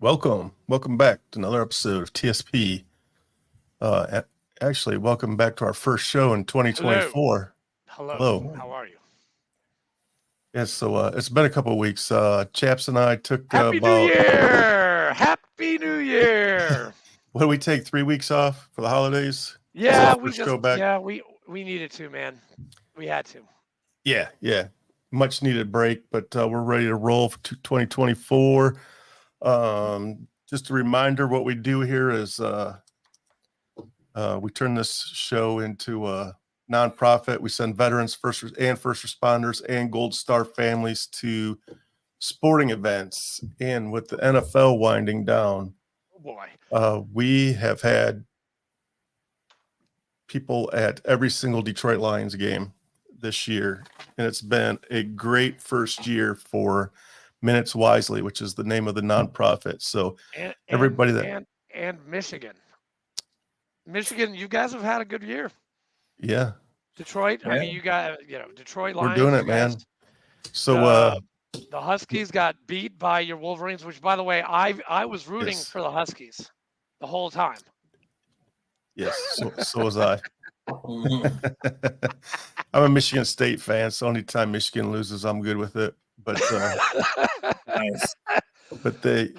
Welcome back to another episode of TSP. Actually, welcome back to our first show in 2024. Hello. How are you? Yes, so it's been a couple of weeks. Chaps and I took Happy New Year! Happy New Year! What did we take? 3 weeks off for the holidays? Yeah, we needed to, man. We had to. Yeah. Much needed break, but we're ready to roll for 2024. Just a reminder, what we do here is we turn this show into a nonprofit. We send veterans, first responders, and Gold Star families to sporting events. And with the NFL winding down, we have had people at every single Detroit Lions game this year, and it's been a great first year for Minutes Wisely, which is the name of the nonprofit. So everybody and Michigan, you guys have had a good year. Yeah. Detroit. Yeah. I mean, you got Detroit Lions. We're doing it, man. So the Huskies got beat by your Wolverines, which, by the way, I was rooting for the Huskies the whole time. Yes, so was I. I'm a Michigan State fan, so anytime Michigan loses, I'm good with it. But nice. But they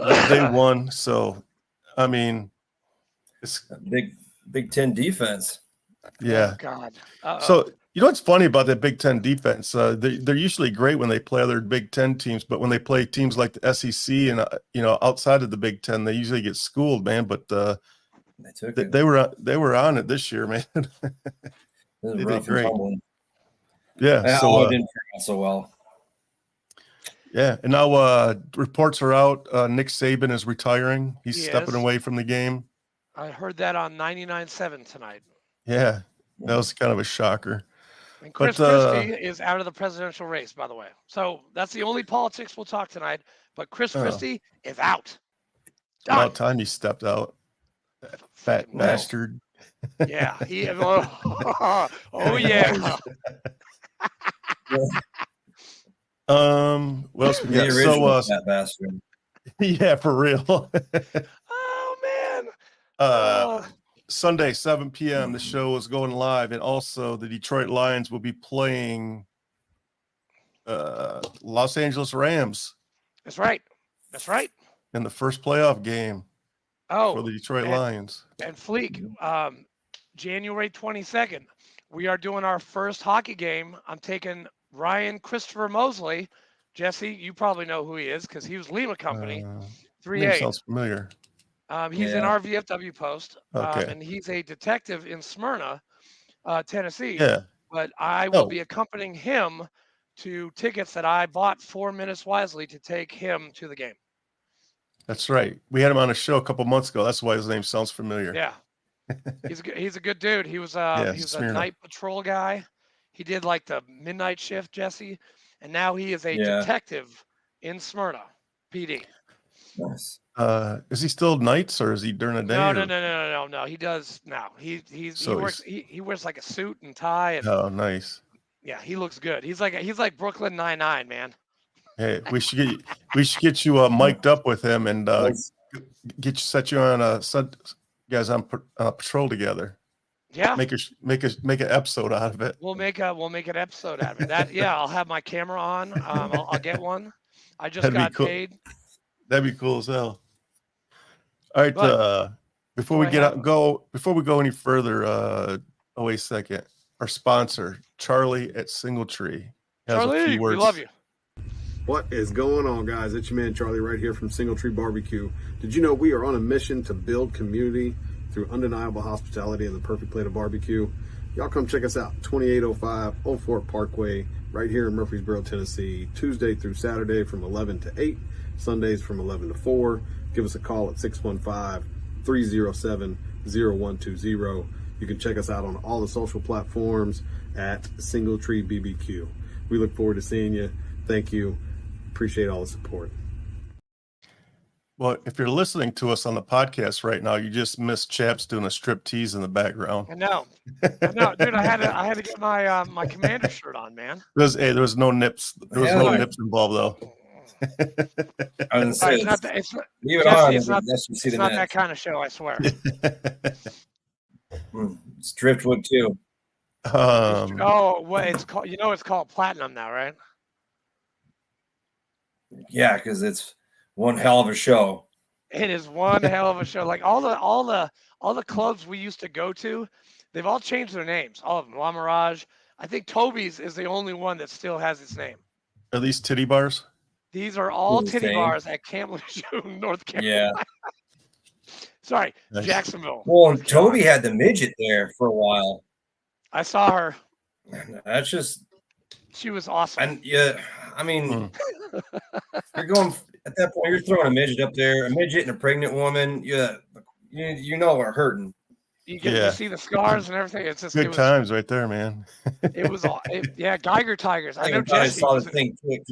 won, so I mean, it's Big Ten defense. Yeah. Oh, God. So you know what's funny about that Big Ten defense? They're usually great when they play other Big Ten teams, but when they play teams like the SEC and outside of the Big Ten, they usually get schooled, man. But they were on it this year, man. They did great. Yeah. So didn't turn out so well. Yeah, and now reports are out. Nick Saban is retiring. He's stepping away from the game. I heard that on 99.7 tonight. Yeah, that was kind of a shocker. And Chris Christie is out of the presidential race, by the way. So that's the only politics we'll talk tonight. But Chris Christie is out. About time he stepped out. That fat bastard. Yeah. Oh yeah. What else we got? That bastard. Yeah, for real. Oh man. Sunday, 7 p.m. The show is going live, and also the Detroit Lions will be playing Los Angeles Rams. That's right. In the first playoff game. For the Detroit Lions. And Fleek, January 22nd, we are doing our first hockey game. I'm taking Ryan Christopher Mosley. Jesse, you probably know who he is because he was Lima Company. 3A. Sounds familiar. He's in our VFW post, okay. And he's a detective in Smyrna, Tennessee. Yeah. But I will be accompanying him to tickets that I bought 4 Minutes Wisely to take him to the game. That's right. We had him on a show a couple months ago. That's why his name sounds familiar. Yeah. He's a good dude. He was a night patrol guy. He did like the midnight shift, Jesse, and now he is a detective in Smyrna, PD. Nice. Is he still nights or is he during the day? No. He does now. He wears like a suit and tie. And, oh, nice. Yeah, he looks good. He's like Brooklyn Nine-Nine, man. Hey, we should get you mic'd up with him and set you on guys on patrol together. Yeah. Make an episode out of it. We'll make an episode out of it. I'll have my camera on. I'll get one. I just got paid. That'd be cool as hell. All right, before we go any further, wait a second. Our sponsor, Charlie at Singletree, has a few words. We love you. What is going on, guys? It's your man Charlie right here from Singletree Barbecue. Did you know we are on a mission to build community through undeniable hospitality and the perfect plate of barbecue? Y'all come check us out, 2805 Old Fort Parkway, right here in Murfreesboro, Tennessee, Tuesday through Saturday from 11 to 8, Sundays from 11 to 4. Give us a call at 615-307-0120. You can check us out on all the social platforms at Singletree BBQ. We look forward to seeing you. Thank you. Appreciate all the support. Well, if you're listening to us on the podcast right now, you just missed Chaps doing a strip tease in the background. I know, dude. I had to get my my commander shirt on, man. There was no nips. There was no nips involved though. I was All right, gonna say, it's not that. It's not. leave it Jesse, on. it's not. That's what you see It's the not net. that kind of show. I swear. It's driftwood too. Oh, what it's called? You know, it's called platinum now, right? Yeah, because it's one hell of a show. It is one hell of a show. Like all the clubs we used to go to, they've all changed their names. All of them. La Mirage. I think Toby's is the only one that still has its name. Are these titty bars? These are all Cool titty thing. bars at Camp Lejeune, North Carolina. Yeah. Sorry, Nice. Jacksonville. Well, North Toby Carolina. had the midget there for a while. I saw her. That's just, She was awesome. and yeah, I mean, you're going at that point. You're throwing a midget up there, a midget and a pregnant woman. Yeah, you know we're hurting. You get Yeah. to see the scars and everything. It's just Good it was, times right there, man. It was all. Yeah, Geiger Tigers. I I know thought I Jesse. saw the Was, thing quick.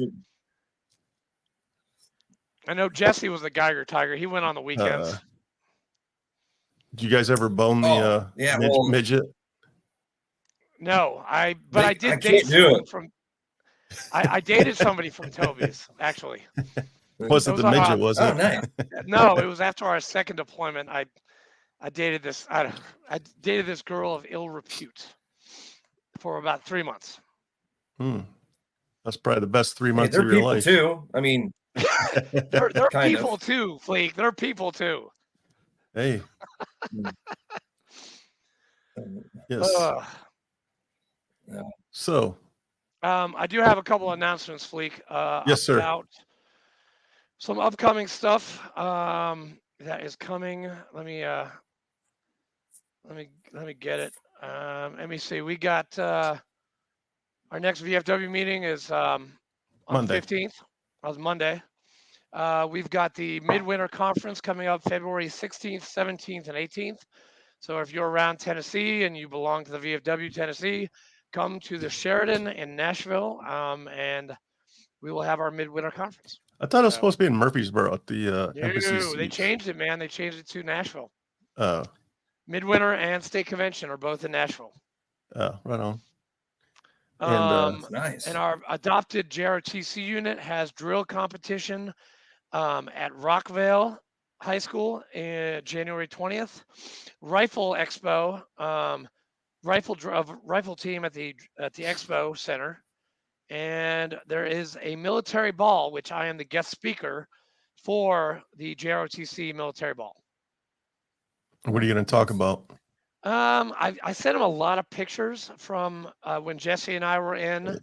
I know Jesse was a Geiger Tiger. He went on the weekends. Did you guys ever bone the yeah, well- No, midget? but I I did can't date do someone it. from. I dated somebody from Toby's actually. Wasn't Those the are midget, hot. was Oh, it? nice. No, it was after our second deployment. I dated this. I dated this girl of ill repute for about 3 months. That's probably the best 3 Hey, months they're of your people life. too. I mean, They're Kind people of. too, Fleek. They're people too. Hey, yes. Ugh. So, I do have a couple announcements, Fleek. Yes, sir. About some upcoming stuff that is coming. Let me get it. Let me see. We got our next VFW meeting is on Monday. the 15th. That was Monday. We've got the Midwinter Conference coming up February 16th, 17th, and 18th. So if you're around Tennessee and you belong to the VFW Tennessee, come to the Sheridan in Nashville, and we will have our Midwinter Conference. I thought it was supposed to be in Murfreesboro at the embassy. No, they suite. changed it, man. They changed it to Nashville. Oh, Midwinter and State Convention are both in Nashville. right on. And it's nice. And our adopted JROTC unit has drill competition at Rockvale High School in January 20th. Rifle Expo, rifle team at the Expo Center, and there is a military ball, which I am the guest speaker for the JROTC military ball. what are you going to talk about? I sent him a lot of pictures from when Jesse and I were in,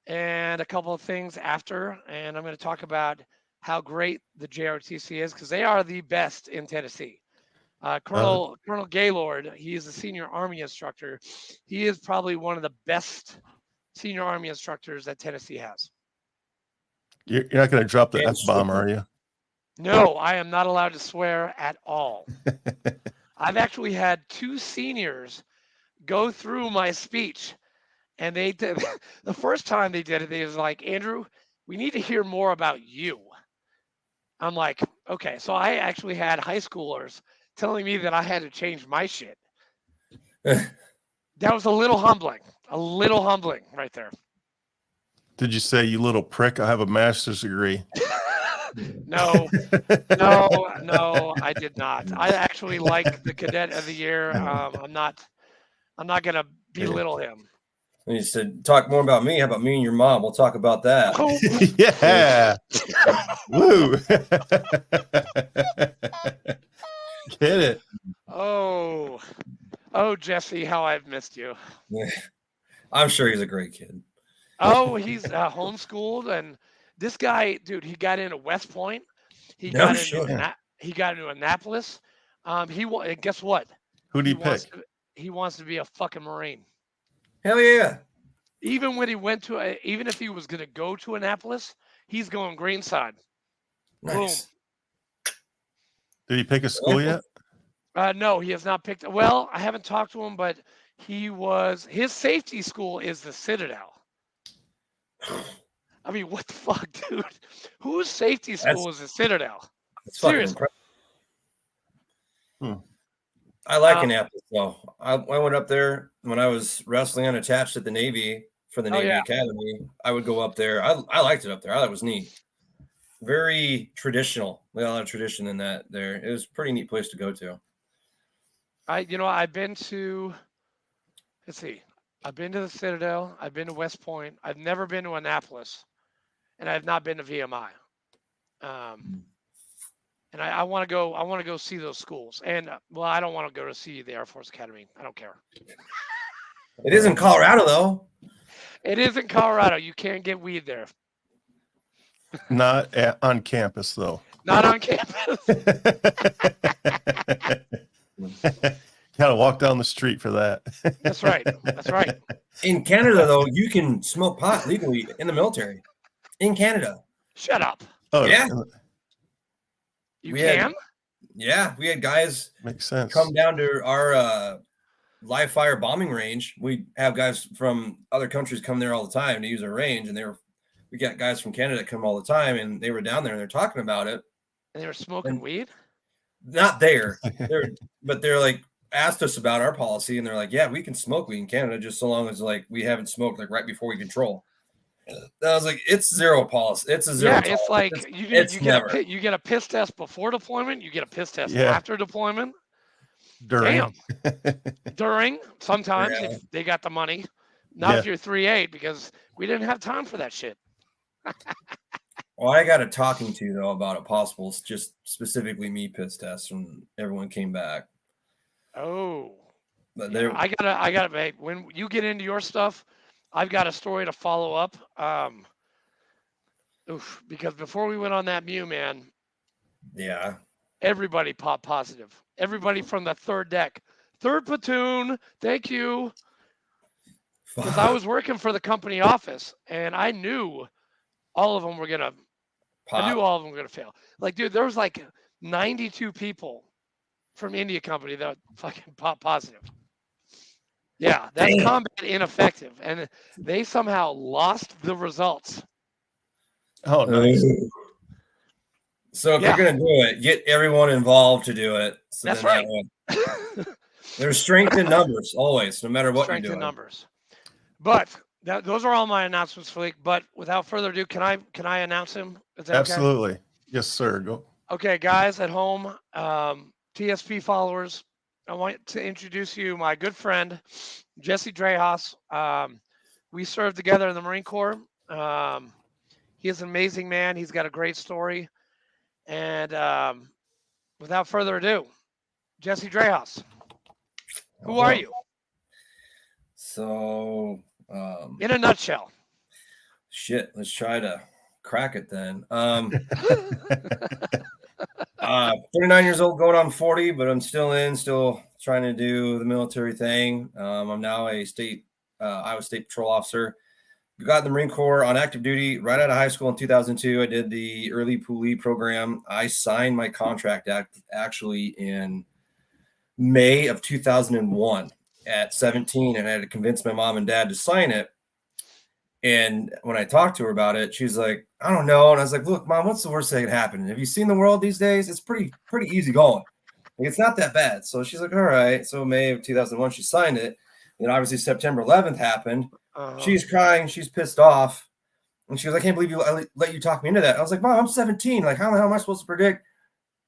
and a couple of things after, and I'm going to talk about how great the JROTC is because they are the best in Tennessee. Colonel Gaylord, he is a senior Army instructor. He is probably one of the best senior Army instructors that Tennessee has. You're not going to drop the Yeah, F-bomb, sure. are you? No, I am not allowed to swear at all. I've actually had 2 seniors go through my speech, and they did the first time they did it. They was like, Andrew, we need to hear more about you. I'm like, okay. So I actually had high schoolers telling me that I had to change my shit. That was a little humbling right there. Did you say, you little prick, I have a master's degree? No, I did not. I actually like the cadet of the year. I'm not gonna belittle him. You said, talk more about me. How about me and your mom? We'll talk about that. Oh, Yeah. Woo. Get it. oh, Jesse, how I've missed you. I'm sure he's a great kid. Oh, he's homeschooled, and this guy, dude, he got into West Point. He No got shit. into Annapolis. And guess what? Who do you pick? He wants to be a fucking Marine. Hell yeah. Even when he went to, even if he was going to go to Annapolis, he's going Greenside. Nice. Did he pick a school yet? No, he has not picked. Well, I haven't talked to him, but his safety school is the Citadel. I mean, what the fuck, dude? Whose safety school is the Citadel? It's fucking Seriously. impressive. I like Annapolis, though. I went up there when I was wrestling unattached at the Navy for the Navy Academy. I would go up there. I liked it up there. I thought it was neat. very traditional. We had a lot of tradition in that there. It was a pretty neat place to go to. I've been to, let's see, I've been to the Citadel, I've been to West Point, I've never been to Annapolis, and I've not been to VMI. And I want to go. I want to go see those schools. And I don't want to go to see the Air Force Academy. I don't care. It is in Colorado, though. It is in Colorado. You can't get weed there. Not on campus, though. Not on campus. Gotta walk down the street for that. That's right. That's right. In Canada, though, you can smoke pot legally in the military. In Canada. Shut up. Oh Yeah. You can? We had guys Makes sense. come down to our live fire bombing range. We have guys from other countries come there all the time to use our range, and we got guys from Canada come all the time, and they were down there and they're talking about it. And they were smoking weed? Not there. But they're like asked us about our policy, and they're like, yeah, we can smoke weed in Canada just so long as like we haven't smoked like right before we control. I was like, it's zero policy. It's a zero. Yeah, tolerance. it's like you get a piss test before deployment, you get a piss test after deployment. During. Damn. During, sometimes if they got the money. Not if you're 3.8, because we didn't have time for that shit. Well, I got a talking to though about a possible, just specifically me piss test when everyone came back. Oh, but I gotta make, when you get into your stuff, I've got a story to follow up. Because before we went on that Mew, man, everybody popped positive. Everybody from the third deck, third platoon. Thank you. Because I was working for the company office, and I knew all of them were gonna. I knew all of them were gonna fail. Like, dude, there was like 92 people from India company that fucking popped positive. Yeah, that's combat ineffective, and they somehow lost the results. Oh, nice. So if you're gonna do it, get everyone involved to do it. So that's right. There's strength in numbers always, no matter what strength you're doing. In numbers. But those are all my announcements for the week. But without further ado, can I announce him? Is that Absolutely. Okay? Yes, sir. Go. Okay, guys at home, TSP followers, I want to introduce you my good friend, Jesse Drahos. We served together in the Marine Corps. He is an amazing man. He's got a great story. And without further ado, Jesse Drahos, who are you? So, in a nutshell. Shit, let's try to crack it then. 39 years old, going on 40, but I'm still trying to do the military thing. I'm now a Iowa State Patrol officer. Got in the Marine Corps on active duty right out of high school in 2002. I did the early Poolee program. I signed my contract actually in May of 2001 at 17, and I had to convince my mom and dad to sign it. And when I talked to her about it, she was like, I don't know. And I was like, look, Mom, what's the worst thing that can happen? Have you seen the world these days? It's pretty easy going. Like, it's not that bad. So she's like, all right. So May of 2001, she signed it. And obviously September 11th happened. She's crying. She's pissed off. And she goes, I can't believe I let you talk me into that. I was like, Mom, I'm 17. Like, how the hell am I supposed to predict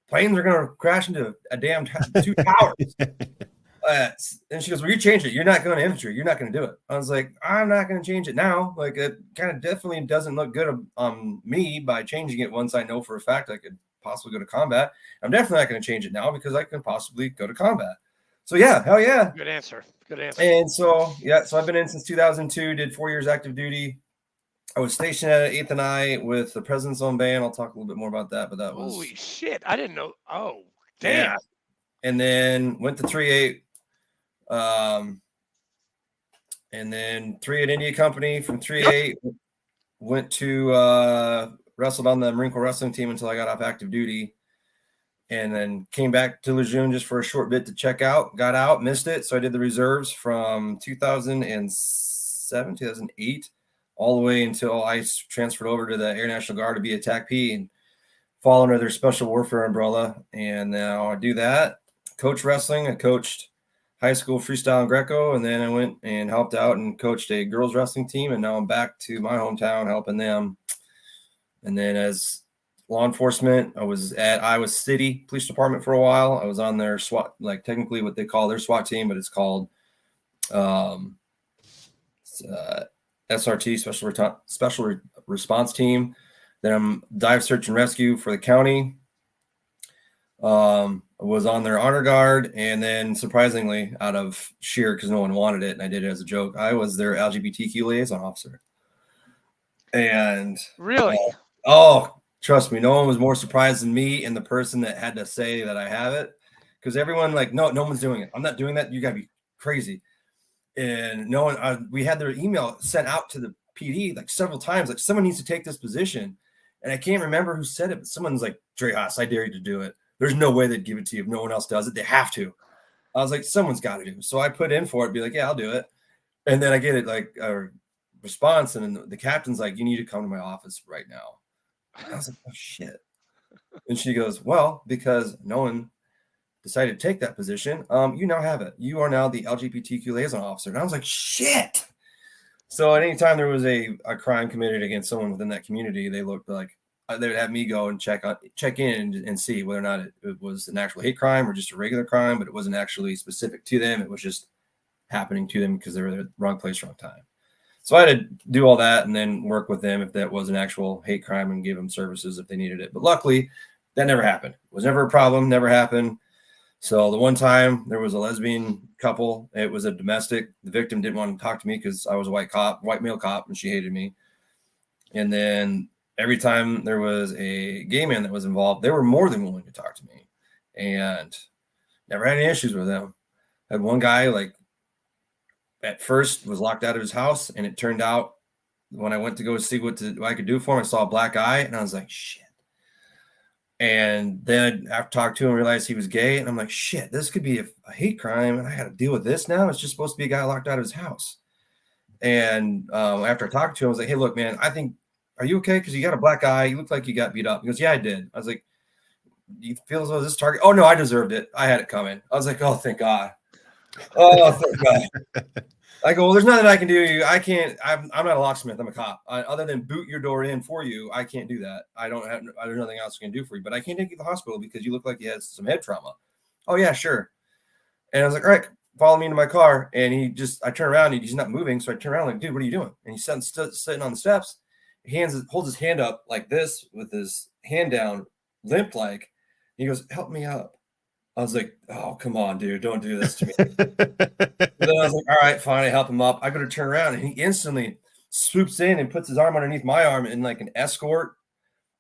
planes are going to crash into a damn two towers? And she goes, well, you changed it. You're not going to infantry. You're not going to do it. I was like, I'm not going to change it now. Like, it kind of definitely doesn't look good on me by changing it once I know for a fact I could possibly go to combat. I'm definitely not going to change it now because I could possibly go to combat. So yeah, hell yeah. Good answer. And so, so I've been in since 2002, did 4 years active duty. I was stationed at 8th and I with the President's Own Band. I'll talk a little bit more about that, but that was. Holy shit. I didn't know. Oh, damn. Yeah. And then went to 3.8. And then 3.8 India Company. From 3.8 went to wrestled on the Marine Corps wrestling team until I got off active duty, and then came back to Lejeune just for a short bit to check out. Got out, missed it, so I did the reserves from 2007, 2008, all the way until I transferred over to the Air National Guard to be a TACp and fall under their special warfare umbrella. And now I do that. Coach wrestling. I coached high school freestyle and Greco, and then I went and helped out and coached a girls wrestling team, and now I'm back to my hometown helping them. And then as law enforcement. I was at Iowa City Police Department for a while. I was on their SWAT, like technically what they call their SWAT team, but it's called SRT, Special Response Team. Then I'm dive search and rescue for the county. I was on their honor guard, and then surprisingly, out of sheer because no one wanted it, and I did it as a joke, I was their LGBTQ liaison officer. And Really? Trust me, no one was more surprised than me and the person that had to say that I have it, because everyone like, no one's doing it. I'm not doing that. You gotta be crazy. And no one. We had their email sent out to the PD like several times, like someone needs to take this position, and I can't remember who said it, but someone's like, Drahos, I dare you to do it. There's no way they'd give it to you if no one else does it. They have to. I was like, someone's got to do it. So I put in for it, be like, yeah, I'll do it. And then I get it like a response, and then the captain's like, you need to come to my office right now. And I was like, oh shit. And she goes, well, because no one decided to take that position, you now have it. You are now the LGBTQ liaison officer. And I was like, shit. So at any time there was a crime committed against someone within that community, they looked like they would have me go and check in and see whether or not it was an actual hate crime or just a regular crime, but it wasn't actually specific to them. It was just happening to them because they were in the wrong place, wrong time. So I had to do all that and then work with them if that was an actual hate crime and give them services if they needed it. But luckily, that never happened. It was never a problem, never happened. So the one time there was a lesbian couple, it was a domestic. The victim didn't want to talk to me because I was a white male cop, and she hated me. And then every time there was a gay man that was involved, they were more than willing to talk to me, and never had any issues with them. I had one guy, like, at first was locked out of his house, and it turned out when I went to go see what I could do for him, I saw a black eye, and I was like, shit. And then after talking to him, I realized he was gay, and I'm like, shit, this could be a hate crime, and I got to deal with this now. It's just supposed to be a guy locked out of his house. And after I talked to him, I was like, hey, look, man, are you okay? Because you got a black eye. You look like you got beat up. He goes, yeah, I did. I was like, you feel as though this target? Oh, no, I deserved it. I had it coming. I was like, oh, thank God. Oh, thank God. I go, well, there's nothing I can do. I can't. I'm not a locksmith. I'm a cop. Other than boot your door in for you, I can't do that. There's nothing else I can do for you. But I can't take you to the hospital because you look like you had some head trauma. Oh, yeah, sure. And I was like, all right, follow me into my car. And I turn around and he's not moving. So I turn around like, dude, what are you doing? And he's sitting on the steps. He holds his hand up like this with his hand down, limp like. He goes, help me up. I was like, oh, come on, dude, don't do this to me. Then I was like, all right, fine. I help him up. I go to turn around, and he instantly swoops in and puts his arm underneath my arm in like an escort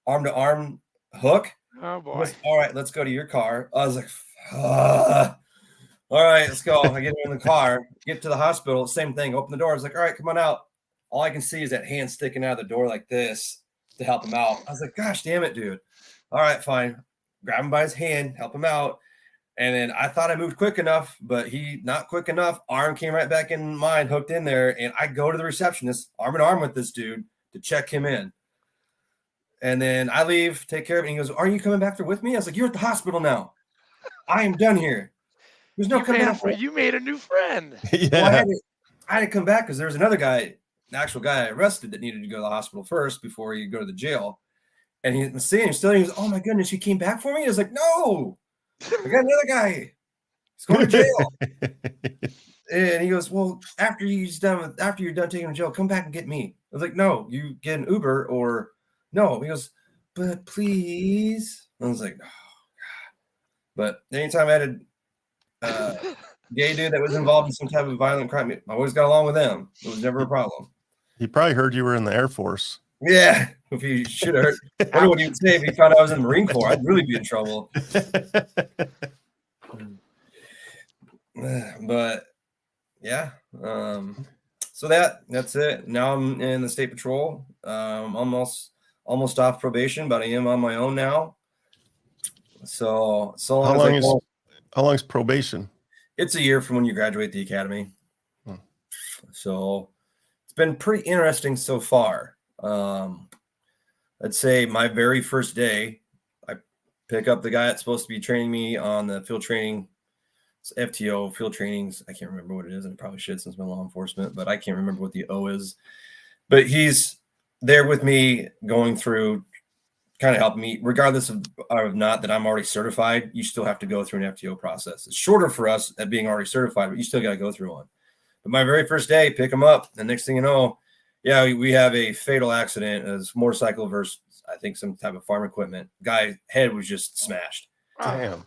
arm-to-arm hook. Oh, boy. Goes, all right, let's go to your car. I was like, all right, let's go. I get in the car, get to the hospital, same thing. Open the door. I was like, all right, come on out. All I can see is that hand sticking out of the door like this to help him out. I was like, gosh, damn it, dude. All right, fine. Grab him by his hand, help him out. And then I thought I moved quick enough, but he not quick enough. Arm came right back in mine, hooked in there. And I go to the receptionist, arm in arm with this dude to check him in. And then I leave, take care of it. And he goes, are you coming back there with me? I was like, you're at the hospital now. I am done here. There's no coming back. You made a new friend. Yeah. Well, I had to come back because there was another guy, an actual guy I arrested that needed to go to the hospital first before he go to the jail. And he's seeing him still. He goes, oh my goodness, he came back for me? I was like, no. I got another guy. He's going to jail. And he goes, well, after you're done taking him to jail, come back and get me. I was like, no, you get an Uber or no. He goes, but please. I was like, oh God. But anytime I had a gay dude that was involved in some type of violent crime, I always got along with them. It was never a problem. He probably heard you were in the Air Force. Yeah, if he should have heard. I wonder what he would say if he found out I was in the Marine Corps. I'd really be in trouble. But yeah, so that's it. Now I'm in the State Patrol. Almost off probation, but I am on my own now. So how long is probation? It's a year from when you graduate the academy. So it's been pretty interesting so far. Let's say my very first day, I pick up the guy that's supposed to be training me on the field training. It's FTO field trainings. I can't remember what it is, and I probably should since I'm law enforcement, but I can't remember what the O is. But he's there with me going through kind of helped me, regardless of not that I'm already certified. You still have to go through an FTO process. It's shorter for us at being already certified, but you still got to go through one. But my very first day, pick them up. The next thing you know, yeah, we have a fatal accident. It was motorcycle versus, I think, some type of farm equipment. Guy's head was just smashed. Damn.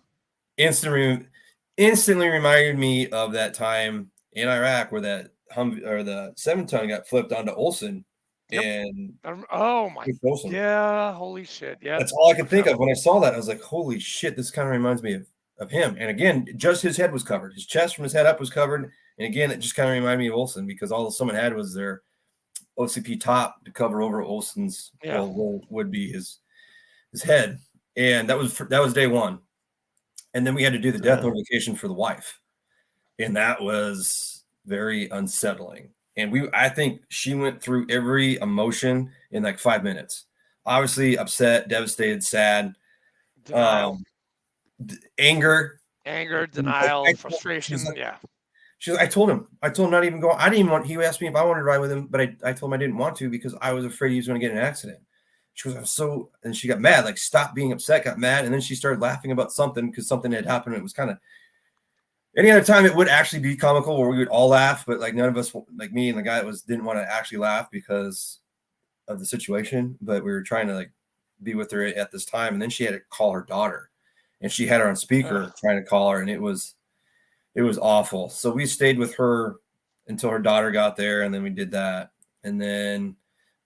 Instantly reminded me of that time in Iraq where that the 7-ton got flipped onto Olson. Yep. And oh my, Olson. yeah, holy shit. Yeah. That's all I could think of when I saw that. I was like, holy shit, this kind of reminds me of him. And again, just his head was covered. His chest from his head up was covered. And again, it just kind of reminded me of Olson because all someone had was their OCP top to cover over Olson's would be his head. And that was day one. And then we had to do the death notification for the wife. And that was very unsettling. And I think she went through every emotion in like 5 minutes. Obviously upset, devastated, sad, anger, denial, frustration. Yeah. She's like, I told him not even go. I didn't even want, he asked me if I wanted to ride with him, but I told him I didn't want to because I was afraid he was going to get in an accident. She was and she got mad, like stopped being upset, got mad. And then she started laughing about something because something had happened. It was kind of, any other time it would actually be comical where we would all laugh, but like none of us, like me and the guy that didn't want to actually laugh because of the situation. But we were trying to like be with her at this time. And then she had to call her daughter and she had her on speaker trying to call her. And it was awful. So we stayed with her until her daughter got there. And then we did that. And then,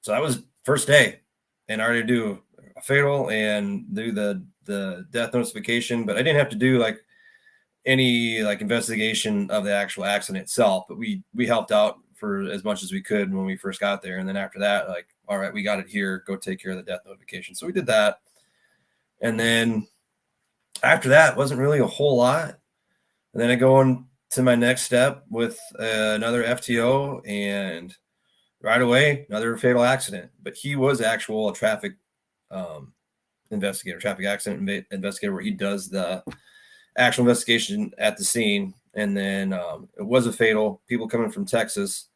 so that was first day and I already do a fatal and do the death notification, but I didn't have to do like any like investigation of the actual accident itself, but we helped out for as much as we could when we first got there. And then after that, like, all right, we got it here, go take care of the death notification. So we did that. And then after that wasn't really a whole lot. And then I go on to my next step with another FTO and right away, another fatal accident, but he was a traffic investigator, traffic accident investigator, where he does the actual investigation at the scene. And then it was a fatal, people coming from Texas,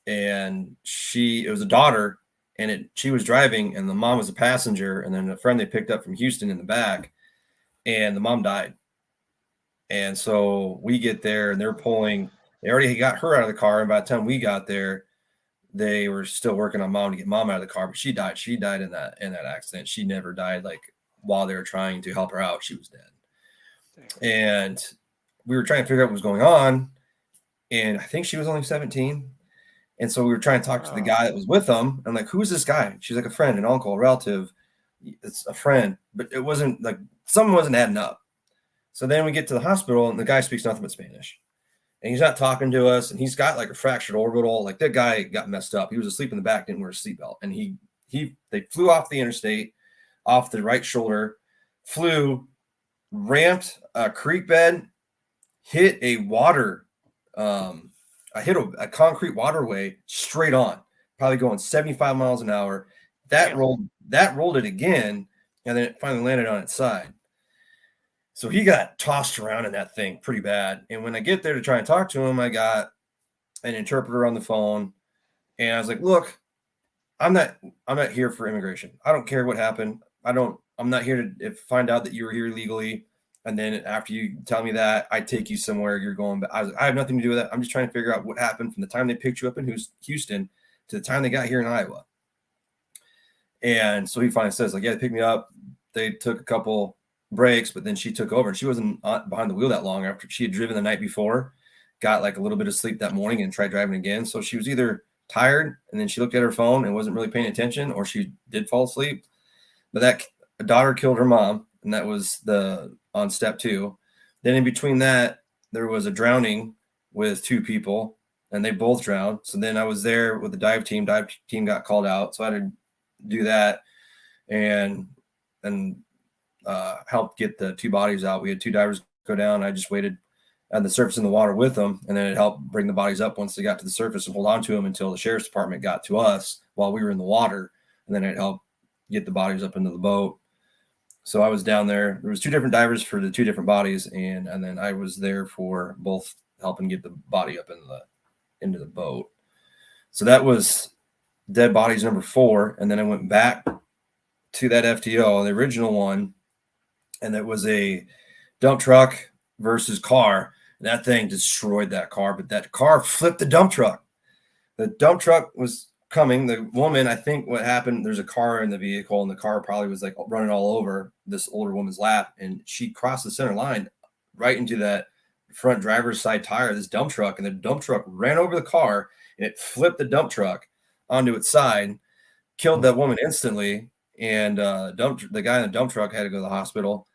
and it was a daughter, and she was driving and the mom was a passenger, and then a friend they picked up from Houston in the back, and the mom died. And so we get there and they already got her out of the car. And by the time we got there, they were still working on mom to get mom out of the car, but she died. She died in that accident. She never died. Like while they were trying to help her out, she was dead. And we were trying to figure out what was going on. And I think she was only 17. And so we were trying to talk to the guy that was with them. I'm like, who's this guy? She's like, a friend, an uncle, a relative. It's a friend, but it wasn't like something wasn't adding up. So then we get to the hospital and the guy speaks nothing but Spanish. And he's not talking to us. And he's got like a fractured orbital. Like that guy got messed up. He was asleep in the back, didn't wear a seatbelt. And they flew off the interstate, off the right shoulder, ramped a creek bed, hit a concrete waterway straight on, probably going 75 miles an hour. That rolled it again, and then it finally landed on its side. So he got tossed around in that thing pretty bad. And when I get there to try and talk to him, I got an interpreter on the phone, and I was like, "Look, I'm not here for immigration. I don't care what happened. I'm not here to find out that you were here illegally. And then after you tell me that, I take you somewhere you're going. But I have nothing to do with that. I'm just trying to figure out what happened from the time they picked you up in Houston to the time they got here in Iowa." And so he finally says, like, yeah, they picked me up. They took a couple breaks, but then she took over. And she wasn't behind the wheel that long after she had driven the night before, got like a little bit of sleep that morning and tried driving again. So she was either tired and then she looked at her phone and wasn't really paying attention, or she did fall asleep. But a daughter killed her mom, and that was on step 2. Then in between that, there was a drowning with 2 people, and they both drowned. So then I was there with the dive team. Dive team got called out, so I had to do that and help get the 2 bodies out. We had 2 divers go down. I just waited on the surface in the water with them, and then it helped bring the bodies up once they got to the surface and hold on to them until the sheriff's department got to us while we were in the water, and then it helped get the bodies up into the boat. So I was down there. There was 2 different divers for the 2 different bodies, and then I was there for both helping get the body up into the boat. So that was dead bodies number 4, and then I went back to that FTO, the original one, and it was a dump truck versus car. That thing destroyed that car, but that car flipped the dump truck. The dump truck was coming. The woman, I think what happened, there's a car in the vehicle, and the car probably was like running all over this older woman's lap, and she crossed the center line right into that front driver's side tire of this dump truck, and the dump truck ran over the car, and it flipped the dump truck onto its side, killed that woman instantly, and the guy in the dump truck had to go to the hospital.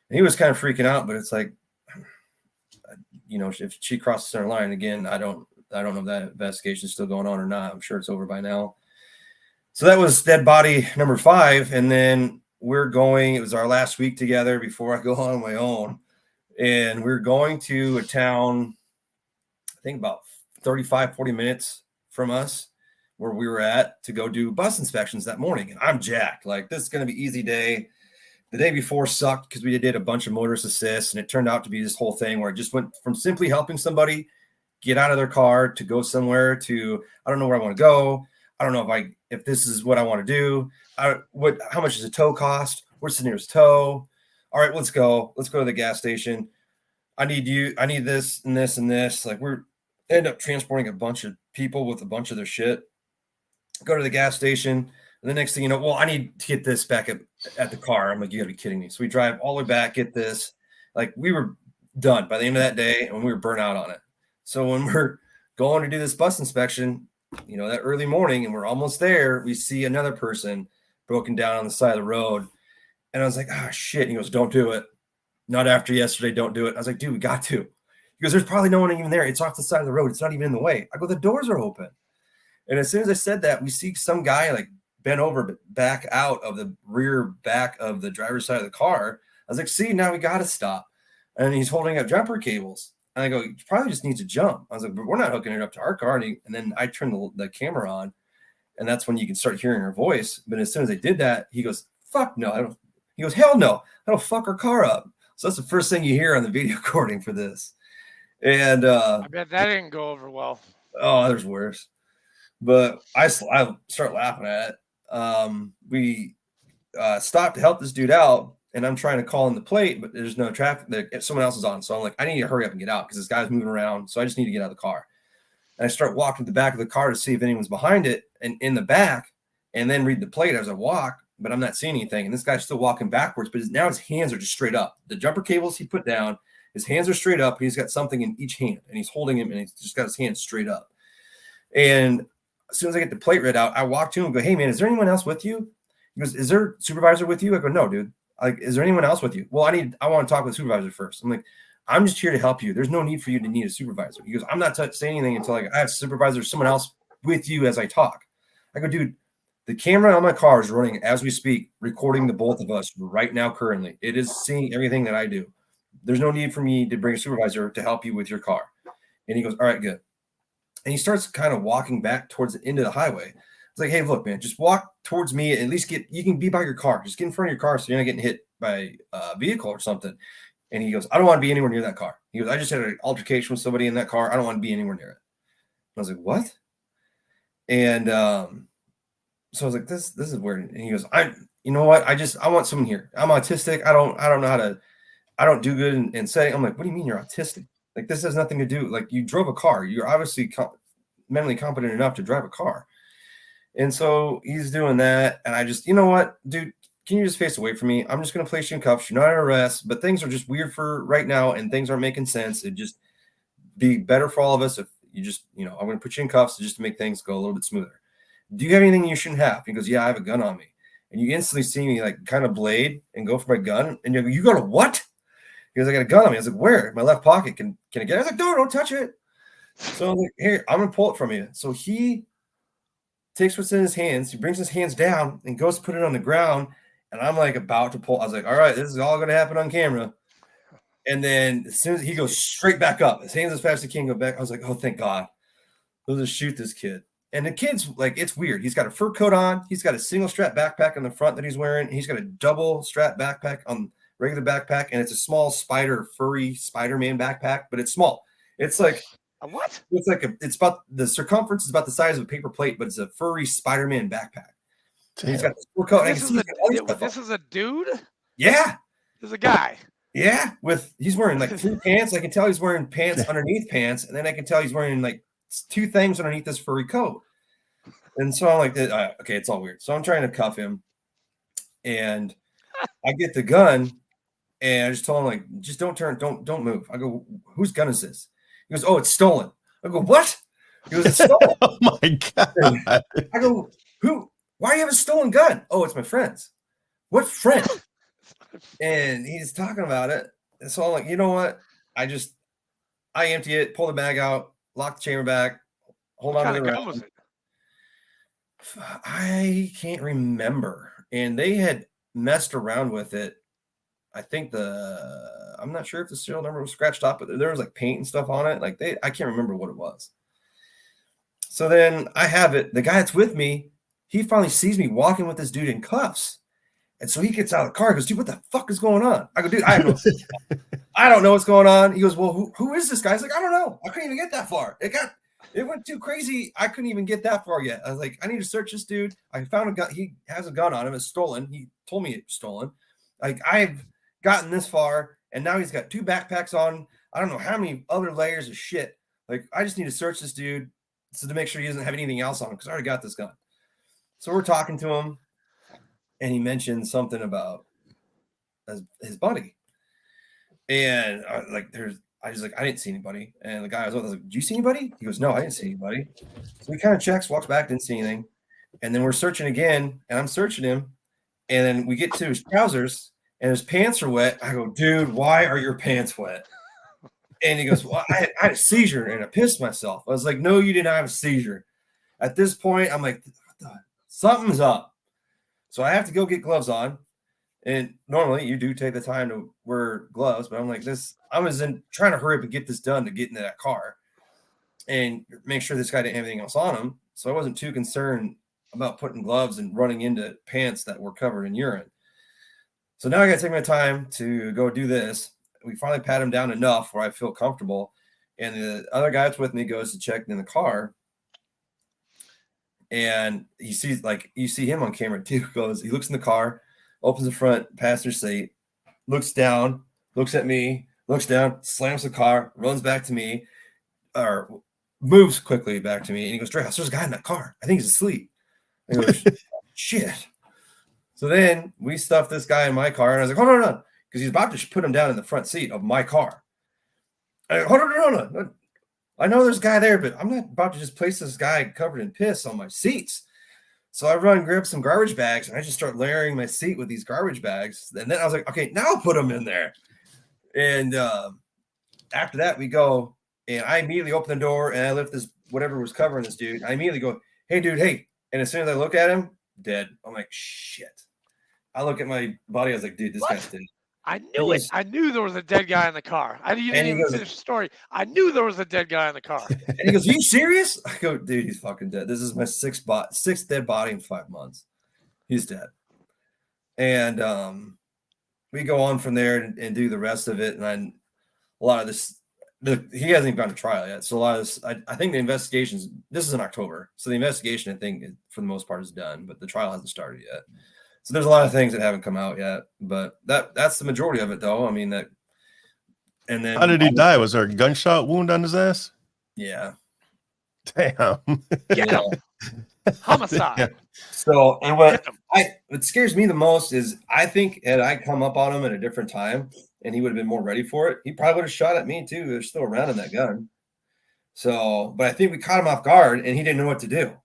And he was kind of freaking out, but it's like, if she crossed the center line again, I don't know if that investigation is still going on or not. I'm sure it's over by now. So that was dead body number 5. And then it was our last week together before I go on my own. And we're going to a town, I think about 35, 40 minutes from us where we were at to go do bus inspections that morning. And I'm jacked. Like, this is going to be easy day. The day before sucked because we did a bunch of motorist assists, and it turned out to be this whole thing where it just went from simply helping somebody get out of their car to go somewhere to, I don't know where I want to go. I don't know if this is what I want to do. How much does a tow cost? Where's the nearest tow? All right, let's go. Let's go to the gas station. I need this and this and this. Like, end up transporting a bunch of people with a bunch of their shit. Go to the gas station. And the next thing you know, well, I need to get this back at the car. I'm like, you gotta be kidding me. So we drive all the way back, get this. Like, we were done by the end of that day, and we were burnt out on it. So when we're going to do this bus inspection, that early morning, and we're almost there, we see another person broken down on the side of the road. And I was like, shit. And he goes, don't do it. Not after yesterday, don't do it. I was like, dude, we got to. He goes, there's probably no one even there. It's off the side of the road. It's not even in the way. I go, the doors are open. And as soon as I said that, we see some guy like bent over back out of the rear back of the driver's side of the car. I was like, see, now we got to stop. And he's holding up jumper cables. And I go, you probably just need to jump. I was like, but we're not hooking it up to our car. And then I turned the camera on, and that's when you can start hearing her voice. But as soon as I did that, he goes, fuck no. I don't. He goes, hell no. I don't fuck our car up. So that's the first thing you hear on the video recording for this. And I bet that didn't go over well. Oh, there's worse. But I start laughing at it. We stopped to help this dude out, and I'm trying to call in the plate, but there's no traffic. Someone else is on. So I'm like, I need to hurry up and get out because this guy's moving around. So I just need to get out of the car. And I start walking to the back of the car to see if anyone's behind it and in the back, and then read the plate as I walk, but I'm not seeing anything. And this guy's still walking backwards, but now his hands are just straight up. The jumper cables he put down, his hands are straight up. He's got something in each hand, and he's holding him, and he's just got his hands straight up. And as soon as I get the plate read out, I walk to him and go, hey, man, is there anyone else with you? He goes, is there a supervisor with you? I go, no, dude. Like, is there anyone else with you? Well, I want to talk with the supervisor first. I'm like, I'm just here to help you. There's no need for you to need a supervisor. He goes, I'm not saying anything until I have a supervisor or someone else with you as I talk. I go, dude, the camera on my car is running as we speak, recording the both of us right now currently. It is seeing everything that I do. There's no need for me to bring a supervisor to help you with your car. And he goes, all right, good. And he starts kind of walking back towards the end of the highway. It's like, hey, look, man, just walk towards me. At least you can be by your car. Just get in front of your car so you're not getting hit by a vehicle or something. And he goes, I don't want to be anywhere near that car. He goes, I just had an altercation with somebody in that car. I don't want to be anywhere near it. I was like, what? And so I was like, this is weird. And he goes, you know what? I want someone here. I'm autistic. I don't know I don't do good in setting. I'm like, what do you mean you're autistic? Like, this has nothing to do. Like, you drove a car. You're obviously mentally competent enough to drive a car. And so he's doing that. And I just, you know what, dude, can you just face away from me? I'm just going to place you in cuffs. You're not under arrest, but things are just weird for right now. And things aren't making sense. It'd just be better for all of us if you just, I'm going to put you in cuffs just to make things go a little bit smoother. Do you have anything you shouldn't have? He goes, yeah, I have a gun on me. And you instantly see me like kind of blade and go for my gun. And you go, you got a what? He goes, I got a gun on me. I was like, where? My left pocket. Can I get it? I was like, no, don't touch it. So I'm like, here, I'm going to pull it from you. So he takes what's in his hands. He brings his hands down and goes to put it on the ground. And I'm like about to pull. I was like, all right, this is all going to happen on camera. And then as soon as he goes straight back up, his hands as fast as he can go back. I was like, oh, thank God. They'll just shoot this kid. And the kid's like, it's weird. He's got a fur coat on. He's got a single strap backpack on the front that he's wearing. He's got a double strap backpack on regular backpack. And it's a small furry Spider-Man backpack, but it's small. It's like a what? It's about the circumference is about the size of a paper plate, but it's a furry Spider-Man backpack. He's got the sport coat. This is a dude? Yeah. This is a guy. Yeah. He's wearing like 3 pants. I can tell he's wearing pants underneath pants. And then I can tell he's wearing like 2 things underneath this furry coat. And so I'm like, okay, it's all weird. So I'm trying to cuff him. And I get the gun. And I just told him, like, just don't move. I go, whose gun is this? He goes, oh, it's stolen. I go, what? He goes, it's stolen. Oh my God. I go, why do you have a stolen gun? Oh, it's my friend's. What friend? And he's talking about it. And so I'm like, you know what? I empty it, pull the bag out, lock the chamber back, hold on to the gun. Was it? I can't remember. And they had messed around with it. I think I'm not sure if the serial number was scratched off, but there was like paint and stuff on it. Like I can't remember what it was. So then I have it. The guy that's with me, he finally sees me walking with this dude in cuffs. And so he gets out of the car and goes, dude, what the fuck is going on? I go, dude, I don't know what's going on. He goes, well, who is this guy? I was like, I don't know. I couldn't even get that far. It went too crazy. I couldn't even get that far yet. I was like, I need to search this dude. I found a gun. He has a gun on him. It's stolen. He told me it's stolen. Like, I've gotten this far, and now he's got 2 backpacks on. I don't know how many other layers of shit. Like, I just need to search this dude to make sure he doesn't have anything else on him because I already got this gun. So we're talking to him, and he mentioned something about his buddy. And I didn't see anybody. And the guy was like, did you see anybody? He goes, no, I didn't see anybody. So he kind of checks, walks back, didn't see anything. And then we're searching again, and I'm searching him. And then we get to his trousers, and his pants are wet. I go, dude, why are your pants wet? And he goes, well, I had a seizure, and I pissed myself. I was like, no, you did not have a seizure. At this point, I'm like, something's up. So I have to go get gloves on. And normally you do take the time to wear gloves, but I'm like I was trying to hurry up and get this done to get into that car and make sure this guy didn't have anything else on him. So I wasn't too concerned about putting gloves and running into pants that were covered in urine. So now I got to take my time to go do this. We finally pat him down enough where I feel comfortable. And the other guy that's with me goes to check in the car. And he sees, like, you see him on camera too. He looks in the car, opens the front passenger seat, looks down, looks at me, looks down, slams the car, runs back to me, or moves quickly back to me. And he goes, Drahos, there's a guy in that car. I think he's asleep. I go, shit. So then we stuffed this guy in my car. And I was like, hold on. Because he's about to put him down in the front seat of my car. I go, hold on. I know there's a guy there, but I'm not about to just place this guy covered in piss on my seats. So I run and grab some garbage bags, and I just start layering my seat with these garbage bags. And then I was like, okay, now I'll put them in there. And after that, we go, and I immediately open the door, and I lift this, whatever was covering this dude. I immediately go, hey, dude, hey. And as soon as I look at him, dead. I'm like, shit. I look at my buddy. I was like, dude, this guy's dead. I knew it. I knew there was a dead guy in the car. You didn't even finish the story. I knew there was a dead guy in the car. And he goes, are you serious? I go, dude, he's fucking dead. This is my sixth dead body in 5 months. He's dead. And we go on from there and do the rest of it. And then a lot of this, he hasn't even gone to trial yet. So a lot of this, I think the investigations, this is in October. So the investigation, I think, for the most part, is done. But the trial hasn't started yet. So there's a lot of things that haven't come out yet, but that's the majority of it, though. I mean, and then how did he die? Was there a gunshot wound on his ass? Yeah. Damn. Yeah. Homicide. Yeah. So, and what scares me the most is I think had I come up on him at a different time and he would have been more ready for it, he probably would have shot at me too. There's still around in that gun. So, but I think we caught him off guard and he didn't know what to do.